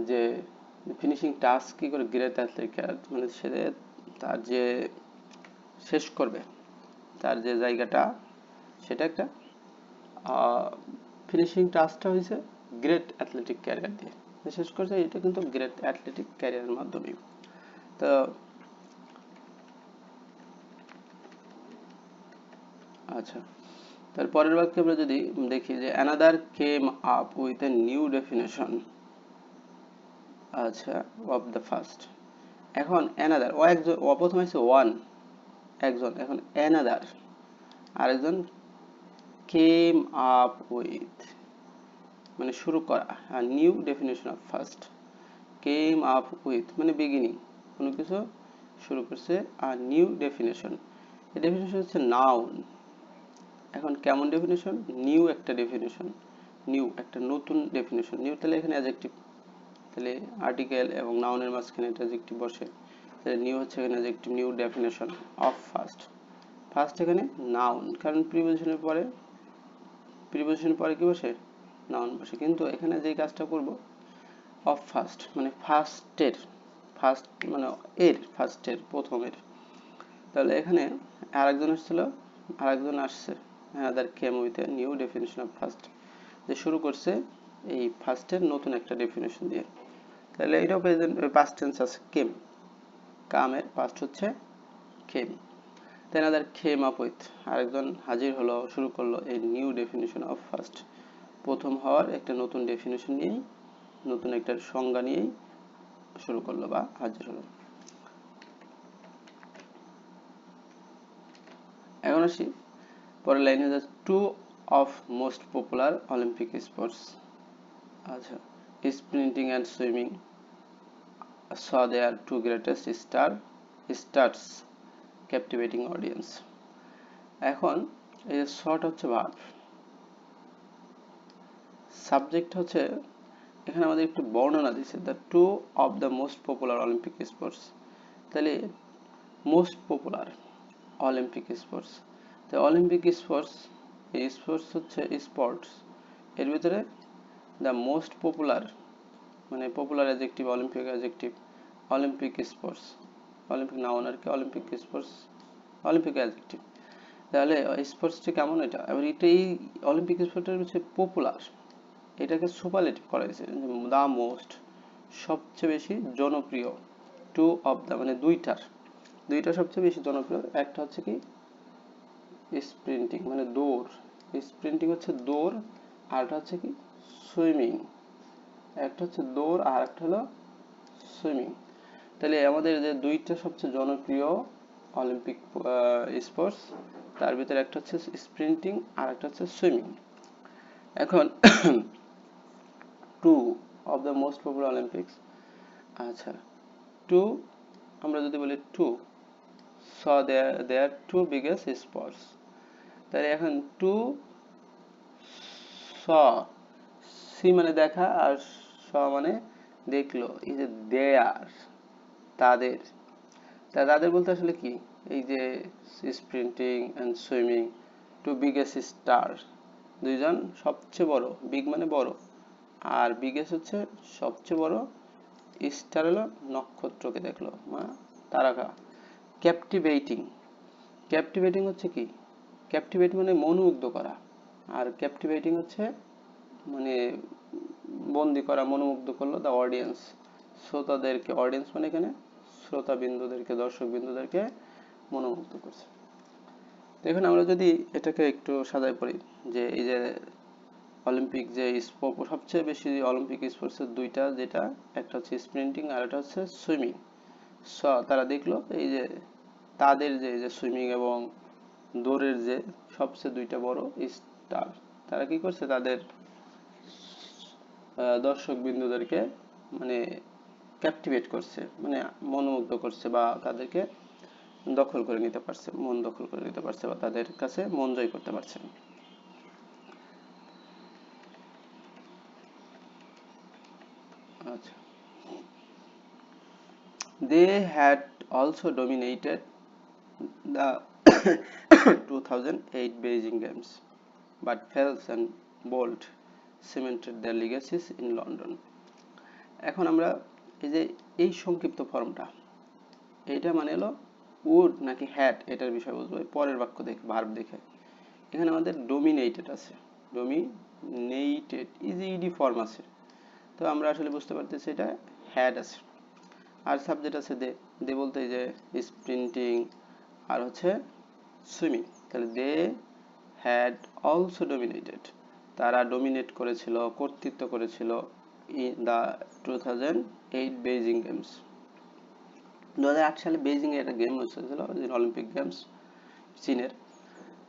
যে ফিনিশিং টাচ কি করে, গ্রেট অ্যাথলেটিক মানে সে তার যে শেষ করবে, তার যে জায়গাটা, সেটা একটা ফিনিশিং টাচটা হয়েছে গ্রেট অ্যাথলেটিক ক্যারিয়ার দিয়ে শেষ করছে, এটা কিন্তু গ্রেট অ্যাথলেটিক ক্যারিয়ারের মাধ্যমে। তো আচ্ছা, তার পরের বাক্যে আমরা যদি দেখি যে another came up with a new definition, আচ্ছা, অফ দ্য ফার্স্ট। এখন অ্যানাদার, ও একজন, ও প্রথম হচ্ছে ওয়ান একজন, এখন অ্যানাদার আরেকজন, কেম আপ উইথ মানে শুরু করা, আর new definition of first, came up with মানে বিগিনিং, কোনো কিছু শুরু করছে, আর নিউ ডেফিনেশন, এই ডেফিনেশন হচ্ছে নাউন। এখন কেমন ডেফিনেশন, নিউ একটা ডেফিনেশন, নিউ একটা নতুন ডেফিনেশন, নিউ তাহলে এখানে অ্যাডজেক্টিভ, তাহলে আর্টিকেল এবং নাউনের মাঝখানে একটা অ্যাডজেক্টিভ বসে, তাহলে নিউ হচ্ছে এখানে adjective, new definition of first. First এখানে নাউন, কারণ প্রিপোজিশনের পরে কি বসে, নাউন বসে, কিন্তু এখানে যে কাজটা করব, অফ ফার্স্ট মানে ফার্স্টের, ফার্স্ট মানে ফার্স্টের প্রথমের। তাহলে এখানে আরেকজন আসছে, another came with a new definition of first, যে শুরু করছে এই ফার্স্টের নতুন একটা ডেফিনেশন দিয়ে। তাহলে এটাও প্রেজেন্ট পাস্ট টেন্স আছে, কেম, কামের পাস্ট হচ্ছে কেম। দেন আদার কেম আপ উইথ, আরেকজন হাজির হলো, শুরু করলো এই নিউ ডেফিনেশন অফ ফার্স্ট, প্রথম হওয়ার একটা নতুন ডেফিনেশন নিয়েই, নতুন একটা সংজ্ঞা নিয়েই শুরু করলো বা হাজির হলো। এখন আসি পরের লাইনে, two of most popular Olympic sports, আচ্ছা, sprinting and swimming saw their two greatest stars captivating audience. এখন এই যে শর্ট হচ্ছে ভার্ব, সাবজেক্ট হচ্ছে এখানে আমাদের একটু বর্ণনা দিচ্ছে, the two of the most popular Olympic sports. তাহলে মোস্ট পপুলার অলিম্পিক স্পোর্টস, তো অলিম্পিক স্পোর্টস, এই স্পোর্টস হচ্ছে স্পোর্টস, এর ভিতরে দ্য মোস্ট পপুলার মানে popular adjective, Olympic adjective, Olympic sports, Olympic noun আর কি, অলিম্পিক স্পোর্টস অলিম্পিক অ্যাডজেক্টিভ। তাহলে স্পোর্টসটি কেমন, এটা এবার এটা এই অলিম্পিক স্পোর্টের হচ্ছে পপুলার, এটাকে সুপারলেটিভ করা হয়েছে, দা মোস্ট সবচেয়ে বেশি জনপ্রিয়, টু অফ দা মানে দুইটা সবচেয়ে বেশি জনপ্রিয়, একটা হচ্ছে কি স্প্রিন্টিং মানে দৌড়, স্প্রিন্টিং হচ্ছে দৌড়, আর একটা হচ্ছে কি সুইমিং, একটা হচ্ছে দৌড় আর একটা হলো সুইমিং। তাহলে আমাদের যে দুইটা সবচেয়ে জনপ্রিয় অলিম্পিক স্পোর্টস, তার ভিতরে একটা হচ্ছে স্প্রিন্টিং আর একটা হচ্ছে সুইমিং। এখন two of the most popular Olympics, আচ্ছা টু আমরা যদি বলি two saw their two biggest sports, তাহলে এখন টু স, সি মানে দেখা আর স মানে দেখলো, এই যে দেয়ার তাদের, তাদের বলতে আসলে কি, এই যে sprinting and swimming, two biggest star, দুইজন সবচেয়ে বড়, বিগ মানে বড়, আর বিগেস্ট হচ্ছে সবচেয়ে বড়, স্টার হলো নক্ষত্রকে দেখলো তারকা। ক্যাপটিভেটিং, ক্যাপটিভেটিং হচ্ছে কি, ক্যাপটিভেট মানে মনোমুগ্ধ করা, আর ক্যাপটিভেটিং হচ্ছে মানে বন্দি করা, মনোমুগ্ধ করলো দ্য অডিয়েন্স, শ্রোতাদেরকে, অডিয়েন্স মানে এখানে শ্রোতা বিন্দুদেরকে, দর্শক বিন্দুদেরকে মনোমুগ্ধ করছে। তো এখন আমরা যদি এটাকে একটু সাজাই পড়ি, যে এই যে অলিম্পিক যে সবচেয়ে বেশি অলিম্পিক স্পোর্টসের দুইটা, যেটা একটা হচ্ছে স্প্রিন্টিং আর একটা হচ্ছে সুইমিং, তারা দেখলো এই যে তাদের যে সুইমিং এবং দৌড়ের যে সবচেয়ে দুইটা বড় স্টার, তারা কি করছে, তাদের দর্শক বিন্দুদেরকে মানে ক্যাপটিভেট করছে, মানে মনোমুগ্ধ করছে, বা তাদেরকে দখল করে নিতে পারছে, মন দখল করে নিতে পারছে, বা তাদের কাছে মন জয় করতে পারছে। আচ্ছা, they had also dominated the 2008 Beijing Games, but Phelps and Bolt cemented their legacies in London. এখন আমরা এই যে এই সংক্ষিপ্ত ফর্মটা, এইটা মানে হলো উড নাকি হ্যাড, এটার বিষয় বুঝবো পরের বাক্য দেখে, ভার্ব দেখে। এখানে আমাদের ডোমিনেটেড আছে, ডোমিনেটেড ইজি ফর্ম আছে, তো আমরা আসলে বুঝতে পারতেছি এটা হ্যাড আছে, আর সাবজেক্ট আছে দে, দে বলতে যে স্প্রিন্টিং আর হচ্ছে সুইমিং, তাহলে দে হ্যাড অলসো ডোমিনেটেড, তারা ডোমিনেট করেছিল, কর্তৃত্ব করেছিল ইন দ্য 2008 বেইজিং গেমস। 2008 সালে বেইজিং এ একটা গেম হয়েছিল, অলিম্পিক গেমস চীনের,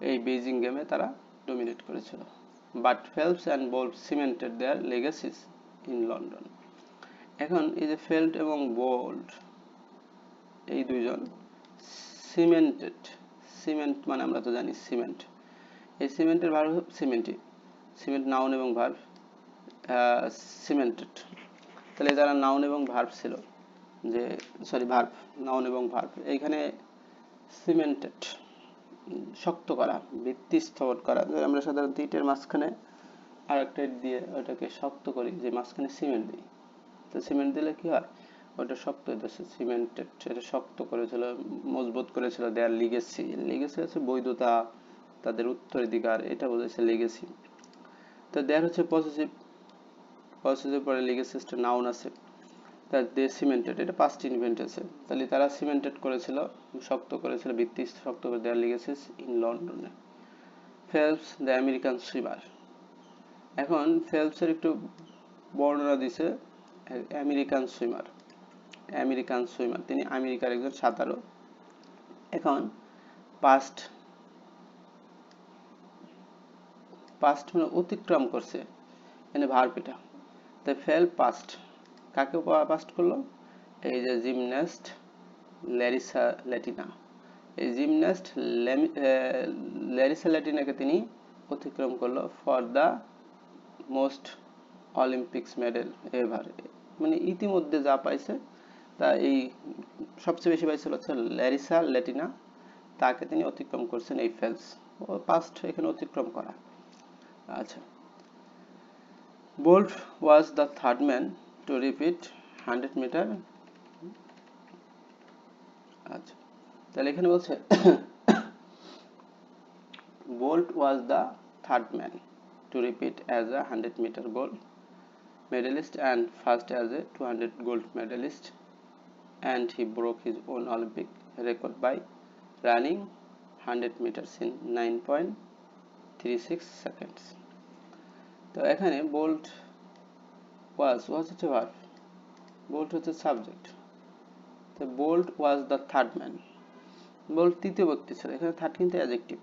এই বেইজিং গেমে তারা ডোমিনেট করেছিল। But Phelps and Bolt cemented their legacies in London. এখন এই যে ফেল্ট এবং বোল্ট এই দুইজন সিমেন্টেড, সিমেন্ট মানে আমরা তো জানি সিমেন্ট, এই সিমেন্টের ভার্ব সিমেন্টিং, সিমেন্ট নাউন এবং ভার্ব, সিমেন্টেড, তাহলে যারা নাউন এবং ভার্ব ছিল, যে সরি ভার্ব, নাউন এবং ভার্ব, এইখানে সিমেন্টেড শক্ত করা, ভিত্তি স্থাপন করা, আমরা সাধারণত ইটের মাঝখানে আর একটা ইট দিয়ে ওটাকে শক্ত করি, যে মাঝখানে সিমেন্ট দিই, তো সিমেন্ট দিলে কি হয়, ওটা শক্ত হইতেছে, সিমেন্টেড, এটা শক্ত করেছিল, মজবুত করেছিল, দেয়ার লিগেসি, লিগেসি আছে বৈধতা, তাদের উত্তরাধিকার, এটা বোঝাচ্ছে লিগেসি। তো দেয়ার হচ্ছে পজিটিভ, পজিটিভ পরে লিগেসিসটা নাউন আছে, তার দে সিমেন্টেড, এটা পাস্ট ইনভেন্ট আছে, তাহলে তারা সিমেন্টেড করেছিল, শক্ত করেছিল, ভিত্তি শক্ত করে দেয়ার লিগেসিস ইন লন্ডনে। ফেলপস দ্য আমেরিকান সুইমার, এখন ফেলপসের একটু বর্ণনা দিছে, আমেরিকান সুইমার, আমেরিকান সুইমার, তিনি আমেরিকার একজন সাঁতারু। এখন পাস্ট, পাস্ট মানে অতিক্রম করছে, এখানে ভার্ব এটা, তাই ফেল পাস্ট, কাকে পাস্ট করলো, এই যে জিমন্যাস্ট ল্যারিসা ল্যাটিনা, এই জিমন্যাস্ট ল্যারিসা ল্যাটিনাকে তিনি অতিক্রম করলো for the most Olympics medal ever, মানে ইতিমধ্যে যা পাইছে তা এই সবচেয়ে বেশি পাইছিল হচ্ছে ল্যারিসা ল্যাটিনা, তাকে তিনি অতিক্রম করছেন এই ফেলস, ও পাস্ট এখানে অতিক্রম করা। আচ্ছা, Bolt was the third man to repeat 100 metre. আচ্ছা, তাহলে এখানে বলছে Bolt was the third man to repeat as a 100-meter gold medalist and first as a 200 gold medalist, and he broke his own Olympic record by running 100 meters in 9.36 seconds. তো এখানে Bolt was হচ্ছে verb, Bolt হচ্ছে subject. তো Bolt was the third man, Bolt তৃতীয় ব্যক্তি ছিল, এখানে third কিন্তু অ্যাডজেক্টিভ,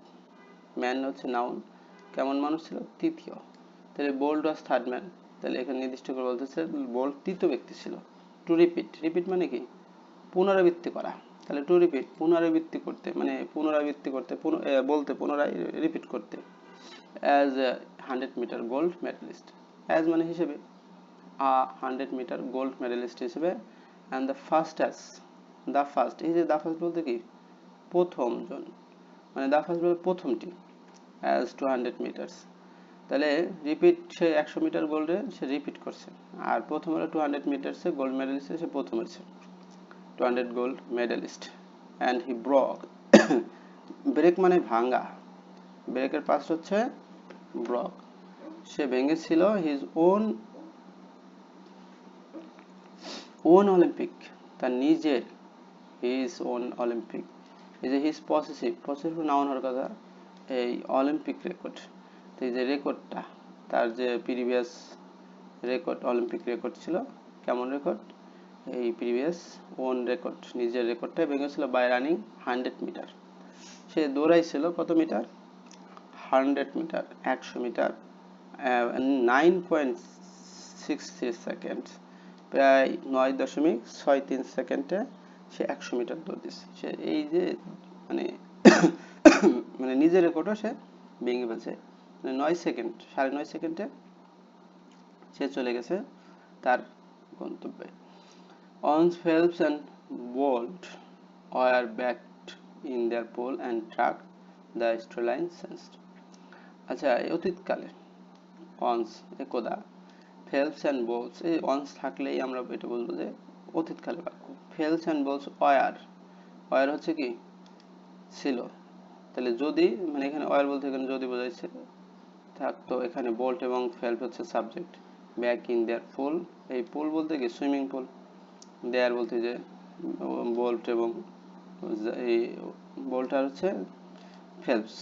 ম্যান হচ্ছে নাউন, কেমন মানুষ ছিল, তৃতীয়। তাহলে বোল্ট ওয়াজ থার্ড ম্যান, তাহলে এখানে নির্দিষ্ট করে বলতেছে বোল্ট তৃতীয় ব্যক্তি ছিল। টু রিপিট, রিপিট মানে কি, পুনরাবৃত্তি করা। তাহলে টু রিপিট পুনরাবৃত্তি করতে, মানে পুনরাবৃত্তি করতে, বলতে পুনরায় রিপিট করতে। As 100 metre gold medallist, as মানে হিসেবে, 100 মিটার গোল্ড মেডালিস্ট হিসেবে, and the first as, the first, এই যে দ্য ফার্স্ট বলতে কি প্রথম জন, মানে দ্য ফার্স্ট বলতে প্রথমটি, অ্যাজ 200 মিটার্স, তাহলে রিপিট সে 100 মিটার গোল্ডে সে রিপিট করছে, আর প্রথম হলো 200 মিটার্সে গোল্ড মেডালিস্টে সে প্রথম হয়েছে, 200 gold medallist. And he broke, break মানে ভাঙা, ব্রেকের পাস্ট হচ্ছে ব্রক, সে ভেঙেছিল হিজ ওন অলিম্পিক, তার নিজের, হিজ ওন অলিম্পিক, এই যে হিজ পসেসিভ, পসেসিভ নাউন হওয়ার কথা, এই অলিম্পিক রেকর্ড, তো এই যে রেকর্ডটা, তার যে প্রিভিয়াস রেকর্ড, অলিম্পিক রেকর্ড ছিল, কেমন রেকর্ড, এই প্রিভিয়াস ওন রেকর্ড, নিজের রেকর্ডটাই ভেঙেছিল বাই রানিং 100 মিটার, সে দৌড়াইছিল কত মিটার, 100 মিটার, 100 মিটার, 9.63 সেকেন্ড, প্রায় 9.63 সেকেন্ডে সে 100 মিটার দৌড় দিচ্ছে। সে এই যে মানে মানে নিজের রেকর্ডও সে ভেঙে ফেলছে, মানে 9 সেকেন্ড, 9.5 সেকেন্ডে সে চলে গেছে তার গন্তব্যে। Ons, Phelps and Bolt were backed in their pole and tracked the storyline since. আচ্ছা, অতীতকালে অনস একদা, ফেলপস অ্যান্ড বোলস, এই অনস থাকলেই আমরা এটা বলবো যে অতীতকালে বাক্য। Phelps and Bolt were, were হচ্ছে কি ছিল, তাহলে যদি, মানে এখানে ওয়ার বলতে এখানে যদি বোঝাইছে থাকতো, এখানে বোল্ট এবং ফেলপস হচ্ছে সাবজেক্ট, ব্যাক ইন দেয়ার পুল, এই পুল বলতে কি সুইমিং পুল, দেয়ার বলতে যে বোল্ট এবং এই বোল্টার হচ্ছে ফেলপস,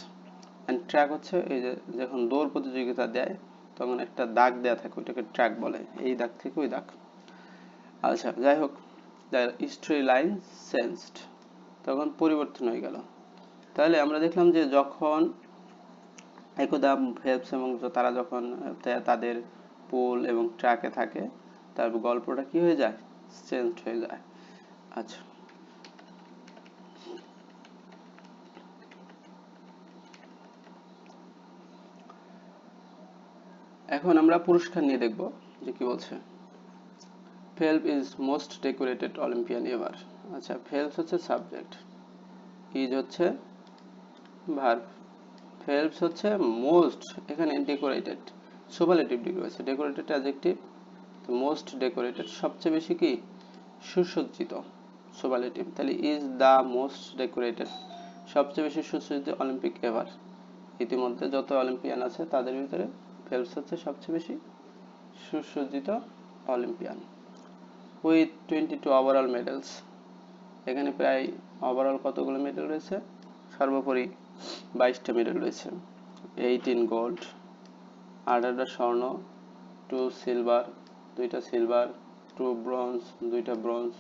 অ্যান্ড ট্র্যাক হচ্ছে এই যে যখন দৌড় প্রতিযোগিতা দেয় তখন একটা দাগ দেয়া থাকে, ওইটাকে ট্র্যাক বলে, এই দাগ থেকে ওই দাগ। আচ্ছা, যাই হোক, দ্য স্টোরি লাইন চেঞ্জড, তখন পরিবর্তন হয়ে গেল। তাহলে আমরা দেখলাম যে যখন একদা ফেলপস এবং তারা যখন তাদের পুল এবং ট্র্যাকে থাকে, তার গল্পটা কি হয়ে যায়, চেঞ্জ হয়ে যায়। আচ্ছা, এখন আমরা পুরস্কার নিয়ে দেখব যে কি বলছে। Phelps is most decorated Olympian ever. আচ্ছা, ফেলপস হচ্ছে সাবজেক্ট, ইজ হচ্ছে ভার্ব, ফেলপস হচ্ছে মোস্ট, এখানে ডেকোরেটেড সুপারলেটিভ ডিগ্রি আছে, ডেকোরেটেড অ্যাডজেক্টিভ, মোস্ট ডেকোরেটেড সবচেয়ে বেশি কি সুসজ্জিত, সুপারলেটিভ, তাহলে ইজ দ্য মোস্ট ডেকোরেটেড সবচেয়ে বেশি সুসজ্জিত অলিম্পিক এভার, ইতিমধ্যে যত অলিম্পিয়ান আছে তাদের ভিতরে ফেলপস হচ্ছে সবচেয়ে বেশি সুসজ্জিত অলিম্পিয়ান। উইথ 22 ওভারঅল মেডেলস, এখানে প্রায় ওভারঅল কতগুলো মেডেল রয়েছে, সর্বোপরি 22টা মেডেল রয়েছে। 18 গোল্ড, 18টা স্বর্ণ, 2 সিলভার, 2টা সিলভার, 2 ব্রোঞ্জ, 2টা bronze.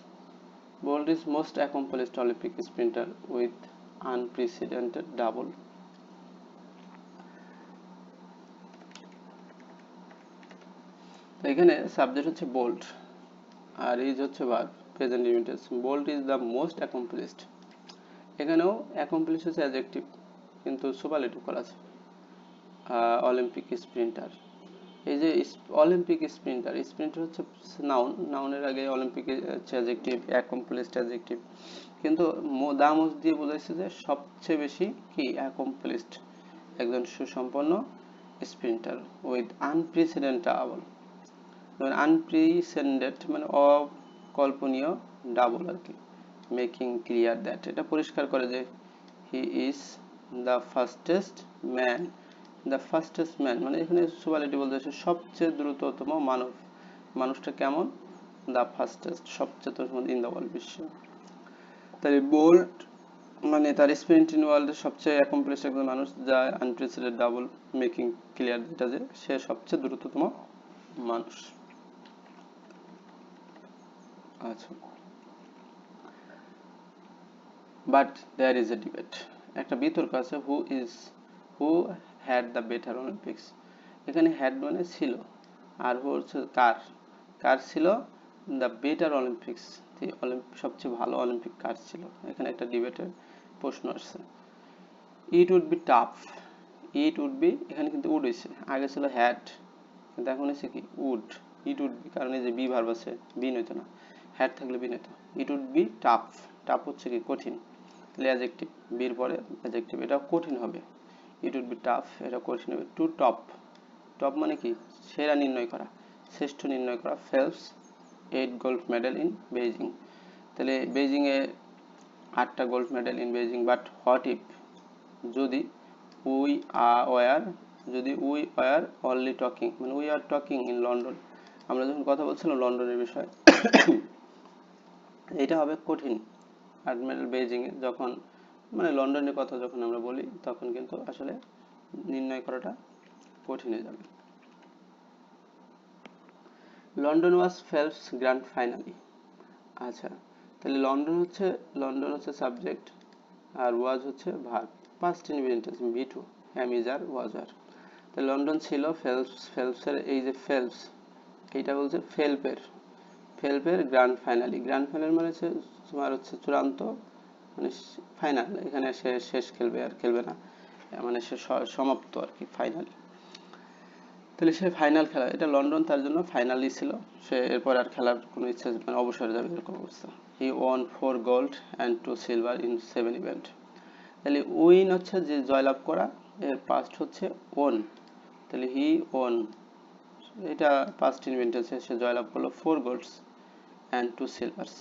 Bolt is most accomplished Olympic sprinter with unprecedented double. এখানে সাবজেক্ট হচ্ছে বোল্ট আর ইজ হচ্ছে verb, present intense. Bolt is the most accomplished, এখানেও অ্যাকমপ্লিশ হচ্ছে অ্যাডজেক্টিভ, কিন্তু সুপারলেটিভ করা আছে। অলিম্পিক স্প্রিন্টার, এই যে অলিম্পিক স্প্রিন্টার, স্প্রিন্টার হচ্ছে নাউন, নাউনের আগে অলিম্পিক হচ্ছে অ্যাডজেক্টিভ, অ্যাকমপ্লিশড অ্যাডজেক্টিভ, কিন্তু দা মোস্ট দিয়ে বোঝাইছে যে সবচেয়ে বেশি কি অ্যাকমপ্লিশড, একজন সুসম্পন্ন স্প্রিন্টার উইথ আনপ্রেসিডেন্টেবল, আনপ্রেসিডেন্টেড মানে অকল্পনীয় ডাবল আর কি, মেকিং ক্লিয়ার দ্যাট, এটা পরিষ্কার করে যে he is the fastest man, the fastest man মানে এখানে সুপারলেটিভ বলতে সবচেয়ে দ্রুততম মানব, মানুষটা কেমন, দ্য ফাস্টেস্ট সবচেয়ে দ্রুততম ইন দ্য ওয়ার্ল্ড, বিশ্ব। তাহলে বোল্ট মানে তার স্প্রিন্ট ইন ওয়ার্ল্ডের সবচেয়ে অ্যাকমপ্লিশ একজন মানুষ, যা আনপ্রেসিডেন্টেড ডাবল মেকিং ক্লিয়ার, যেটা যে সে সবচেয়ে দ্রুততম মানুষ। আচ্ছা, but there is a debate, একটা বিতর্ক আছে, who had the better Olympics, এখানে হ্যাড মানে ছিল, আর হু হচ্ছে কার, কার ছিল দ্য বেটার অলিম্পিক্স, সবচেয়ে ভালো অলিম্পিক কার ছিল, এখানে একটা ডিবেটের প্রশ্ন আসছে। It would be tough, it would be এখানে কিন্তু উড হয়েছে, আগে ছিল হ্যাড কিন্তু এখন হচ্ছে কি উড, ইট উড বি, কারণ এই যে বি ভার্ব আছে, বিন হইতো না, হ্যাড থাকলে বিন হইতো। It would be tough, tough হচ্ছে কি কঠিন, তাহলে অ্যাডজেক্টিভ, বির পরে অ্যাডজেক্টিভ, এটা কঠিন হবে, ইট উড বি টাফ, এটা কঠিন হবে। টু টপ, টপ মানে কি সেরা নির্ণয় করা, শ্রেষ্ঠ নির্ণয় করা, Phelps 8 gold medal in Beijing, তাহলে বেইজিং এ 8টা gold medal in Beijing, but what if যদি উই ওয়ার, যদি উই ওয়ার অনলি টকিং মানে we are talking in London, আমরা যখন কথা বলছিলাম লন্ডনের বিষয়ে, এটা হবে কঠিন। 8 মেডেল বেইজিং এ যখন মানে লন্ডনের কথা যখন আমরা বলি তখন কিন্তু আসলে নির্ণয় করাটা কঠিন হয়ে যাবে। London was Phelps grand finally, আচ্ছা তাহলে লন্ডন হচ্ছে সাবজেক্ট আর ওয়াজ হচ্ছে verb, past indefinite tense be to, am is are was are, তাহলে লন্ডন ছিল ফেলপসের এই যে ফেলপস, এইটা বলছে ফেলপের গ্র্যান্ড ফাইনালি, গ্র্যান্ড ফাইনাল মানে হচ্ছে তোমার হচ্ছে চূড়ান্ত মানে ফাইনাল, এখানে সে শেষ খেলবে আর খেলবে না, মানে সে সমাপ্ত আর কি ফাইনাল, তাহলে সে ফাইনাল খেলা, এটা লন্ডন তার জন্য ফাইনালই ছিল, সে এরপর আর খেলার কোনো ইচ্ছা মানে অবসরে যাবে এরকম অবস্থা। He won 4 gold and 2 silver in 7 event, তাহলে উইন হচ্ছে যে জয়লাভ করা, এর পাস্ট হচ্ছে ওন, তাহলে হি ওন, এটা পাস্ট ইনভেন্ট আছে, সে জয়লাভ করলো 4 গোল্ডস অ্যান্ড 2 সিলভার্স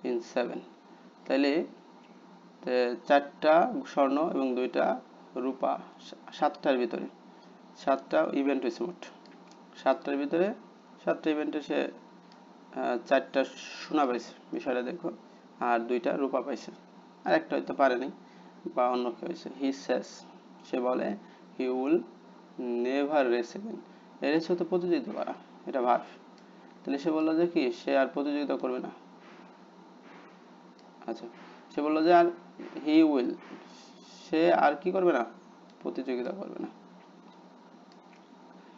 ইন 7, তাহলে 4টা স্বর্ণ এবং 2টা রূপা, 7টার ভিতরে 7টা ইভেন্ট হয়েছে মোট, 7টা ইভেন্টে সে 4টা সোনা পাইছে, বিষয়টা দেখো, আর 2টা রূপা পাইছে, আর একটা হয়তো পারেনি বা অন্য কেউ হয়েছে। হি সেস, সে বলে, he will never race again, race হতে প্রতিযোগিতা করা, এটা ভার্ব, তাহলে সে বললো যে কি সে আর প্রতিযোগিতা করবে না, আচ্ছা সে বললো যে আর হি উইল, সে আর কি করবে না, প্রতিযোগিতা করবে না,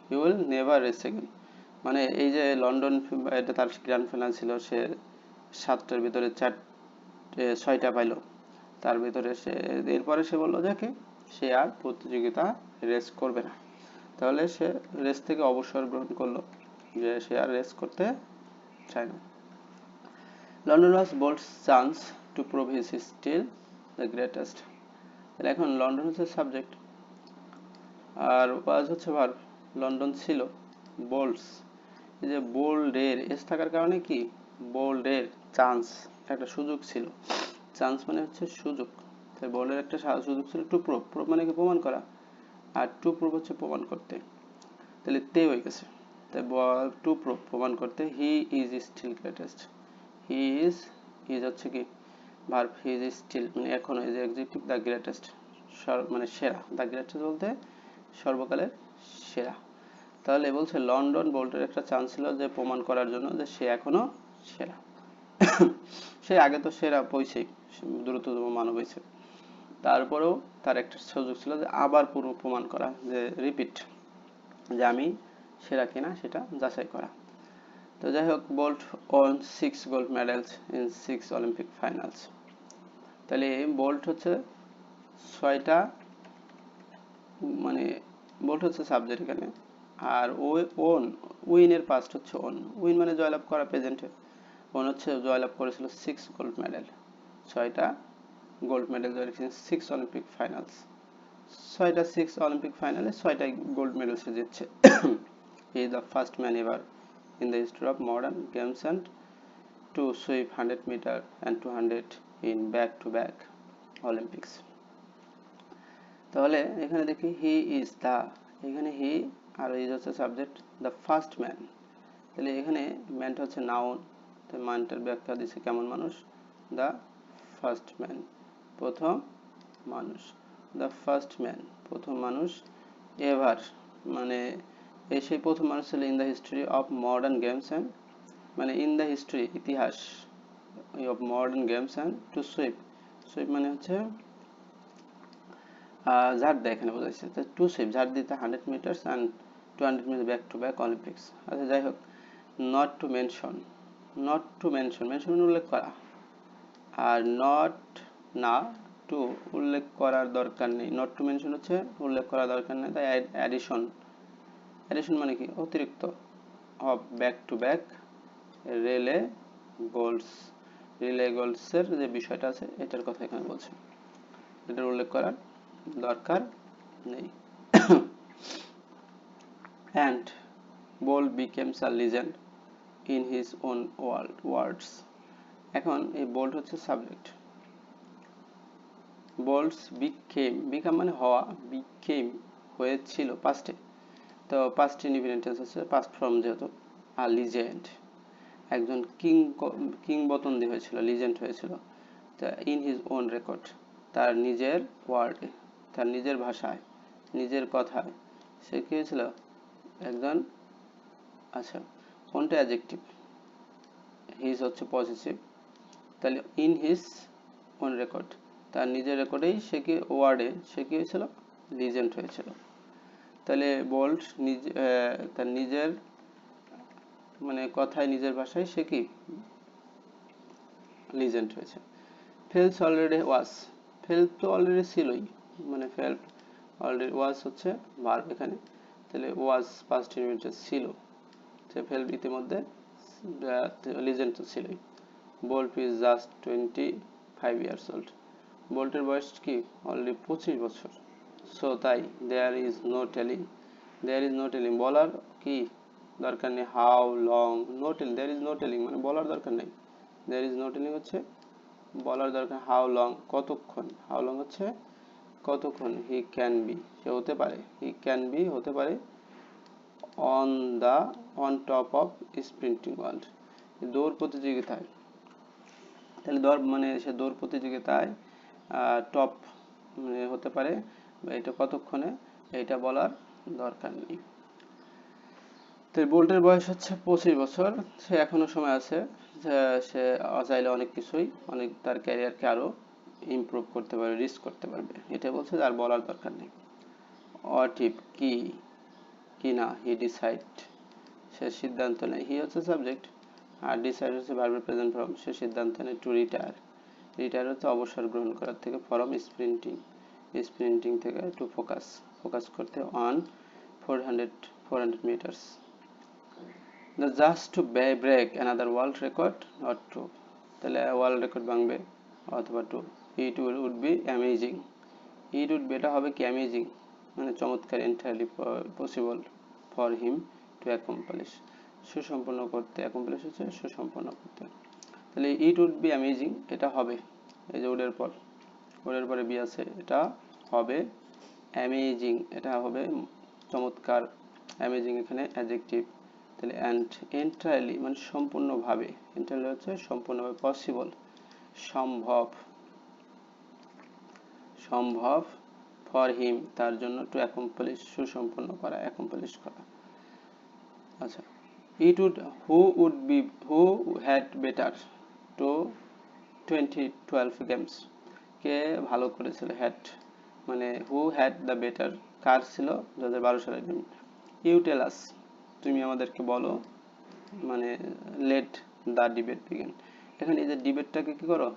he will never race again, মানে এই যে লন্ডন এটা তার গ্র্যান্ড ফাইনাল ছিল, সে 7টার ভিতরে 6টা পাইলো, তার ভিতরে সে এরপরে সে বললো যে কি সে আর প্রতিযোগিতা রেস করবে না, তাহলে সে রেস থেকে অবসর গ্রহণ করলো, যে সে আর রেস করতে চায় না। London was Bolt's chance to prove his still the greatest, তাহলে এখন লন্ডন হচ্ছে সাবজেক্ট আর ওয়াজ হচ্ছে ভার্ব, লন্ডন ছিল বোল্ডস, এই যে বোল্ডের এস থাকার কারণে কি বোল্ডের চান্স একটা সুযোগ ছিল, চান্স মানে হচ্ছে সুযোগ, তাই বোল্ডের একটা সুযোগ ছিল টু প্রুভ, প্রুভ মানে কি প্রমাণ করা, আর টু প্রুভ হচ্ছে প্রমাণ করতে, তাহলে তে হয়ে গেছে, তাই টু প্রুভ প্রমাণ করতে, he is still greatest, he is হচ্ছে কি ভার্ব, হি ইজ স্টিল মানে এখনো, এই যে অ্যাডজেক্টিভ দ্য গ্রেটেস্ট মানে সেরা, দ্য গ্রেটেস্ট বলতে সর্বকালের সেরা, তাহলে বলছে লন্ডন বোল্টের একটা চান্স ছিল যে প্রমাণ করার জন্য যে সে এখনো সেরা, সে আগে তো সেরা পৌঁছেই, দ্রুততম মানব হয়েছে, তারপরেও তার একটা সুযোগ ছিল যে আবার পুরো প্রমাণ করা, যে রিপিট, যে আমি সেরা কিনা সেটা যাচাই করা। তো যাই হোক, Bolt won 6 gold medals in 6 Olympic finals, তাহলে বোল্ট হচ্ছে 6টা, মানে বোল্ট হচ্ছে সাবজেক্ট এখানে। আর ওন, উইনের পাস্ট হচ্ছে ওন। উইন মানে জয়লাভ করা, প্রেজেন্টে। ওন হচ্ছে জয়লাভ করেছিল 6 গোল্ড মেডেল, 6টা গোল্ড মেডেল জয় রেখেছেন 6 অলিম্পিক ফাইনালস। 6 অলিম্পিক ফাইনালে 6টাই গোল্ড মেডেল সে জিতছে। He is the first man ever in the history of modern games and to sweep 100 meter and 200 in back-to-back Olympics. তাহলে এখানে দেখি হি ইজ দা, এখানে হি আর is হচ্ছে subject, the first man. তাহলে এখানে ম্যানটা হচ্ছে নাউন, তাই মানটার ব্যাখ্যা দিচ্ছে কেমন মানুষ, দ্য ফার্স্ট ম্যান, প্রথম মানুষ। দ্য ফার্স্ট ম্যান, প্রথম মানুষ, এভার মানে এই সেই প্রথম মানুষ ছিল in the history of modern games and, মানে ইন দ্য হিস্ট্রি ইতিহাস of modern games and two sweep, sweep মানে হচ্ছে ঝাড় দেয় এখানে বোঝাইছে, টু সুইপ ঝাড় দিতে 100 metres and 200 metre back to back Olympics. আচ্ছা যাই হোক, not to mention, not to mention, mention মানে উল্লেখ করা, আর নট না টু উল্লেখ করার দরকার নেই, নট টু মেনশন হচ্ছে উল্লেখ করার দরকার নেই, তাই অ্যাডিশন, অ্যাডিশন মানে কি অতিরিক্ত, of back to back relay golds, relay গোলসের যে বিষয়টা আছে এটার কথা এখানে বলছে, এটার উল্লেখ করার দরকার নেই। and Bolt becomes a legend in his own words. এখন এই বোল্ট হচ্ছে সাবজেক্ট, বোল্টস become মানে হওয়া, became হয়েছিল পাস্টে, তো পাস্ট ইনডিফিনিট টেন্স হচ্ছে পাস্ট ফর্ম, যেহেতু আর লিজেন্ড একজন কিংবদন্তি হয়েছিল, লিজেন্ড হয়েছিল, তা ইন হিজ ওন রেকর্ড তার নিজের ওয়ার্ডে, তার নিজের ভাষায়, নিজের কথায় সে কি হয়েছিল একজন। আচ্ছা কোনটা অ্যাডজেক্টিভ, হিজ হচ্ছে পজিটিভ, তাহলে ইন হিজ ওন রেকর্ড তার নিজের রেকর্ডেই সে কি ওয়ার্ডে সে কি হয়েছিল লিজেন্ড হয়েছিল। তাহলে বোল্ট তার নিজের মানে কথায় নিজের ভাষায় সে কি লিজেন্ড হয়েছে। ফেলস অলরেডি ওয়াজ, ফেল তো অলরেডি ছিলই, মানে ফেল অলরেডি, ওয়াজ হচ্ছে ভার্ব এখানে, তাহলে ওয়াজ পাস্ট ইনডিফিনিট ছিল, সে ফেল ইতিমধ্যে, লিজেন্ড তো ছিলই। Bolt is just 25 years old, বোল্টের বয়স কি অলরেডি 25 বছর। সো তাই there is no telling, there is no telling বলার কি দরকার নেই, how long, no telling, there is no telling মানে বলার দরকার নেই, দেয়ার ইজ নো টেলিং হচ্ছে বলার দরকার, হাউ লং কতক্ষণ, হাউ লং হচ্ছে কতক্ষণ, হি ক্যান বি সে হতে পারে, হি ক্যান বি হতে পারে, on top of sprinting world দৌড় প্রতিযোগিতায়, তাহলে দৌড় মানে সে দৌড় প্রতিযোগিতায় টপ মানে হতে পারে, এটা কতক্ষণে এটা বলার দরকার নেই। তো বোল্টের বয়স হচ্ছে 25 বছর, সে এখনো সময় আছে, সে চাইলে অনেক কিছুই, অনেক তার ক্যারিয়ারকে আরো ইমপ্রুভ করতে পারবে, রিস্ক করতে পারবে, এটা বলছে আর বলার দরকার নেই। হোয়াট ইফ কি, কি না, হি ডিসাইড সে সিদ্ধান্ত নেয়, হি হচ্ছে সাবজেক্ট আর ডিসাইড হচ্ছে ভার্বের প্রেজেন্ট ফর্ম, সে সিদ্ধান্ত নেয় টু রিটায়ার, রিটায়ার হচ্ছে অবসর গ্রহণ করার থেকে, ফরম স্প্রিন্টিং, স্প্রিন্টিং থেকে টু ফোকাস, ফোকাস করতে on 400 metres, the just to break another world record or true, তাহলে ওয়ার্ল্ড রেকর্ড ভাঙবে অথবা two, it would be amazing, it would be এটা হবে কি অ্যামেজিং মানে চমৎকার, entirely possible for him to accomplish সুসম্পন্ন করতে, accomplish হচ্ছে সুসম্পন্ন করতে, তাহলে it would be amazing এটা হবে, এই যে ওডের পর, ওডের পরে বি আছে, এটা হবে অ্যামেজিং, এটা হবে চমৎকার, অ্যামেজিং এখানে অ্যাডজেক্টিভ, তাহলে অ্যান্ড এন্টায়ারলি মানে সম্পূর্ণভাবে, এন্টায়ারলি হচ্ছে সম্পূর্ণভাবে, পসিবল সম্ভব, সম্ভব ফর হিম তার জন্য, টু অ্যাকমপ্লিশ সুসম্পন্ন করা, অ্যাকমপ্লিশ করা। আচ্ছা it would, who had better to 2012 games, কে ভালো করেছিল, হ্যাড মানে হু হ্যাড দ্য বেটার কার ছিল 2012 সালের গেম, ইউ টেল আস তুমি আমাদেরকে বলো, মানে লেট দ্য ডিবেট বিগিন, এখানে এই যে ডিবেটটাকে কি করো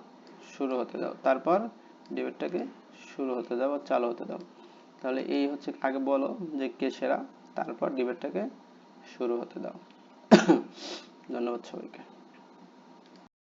শুরু হতে দাও, তারপর ডিবেটটাকে শুরু হতে দাও বা চালু হতে দাও। তাহলে এই হচ্ছে, আগে বলো যে কে সেরা, তারপর ডিবেটটাকে শুরু হতে দাও। ধন্যবাদ সবাইকে।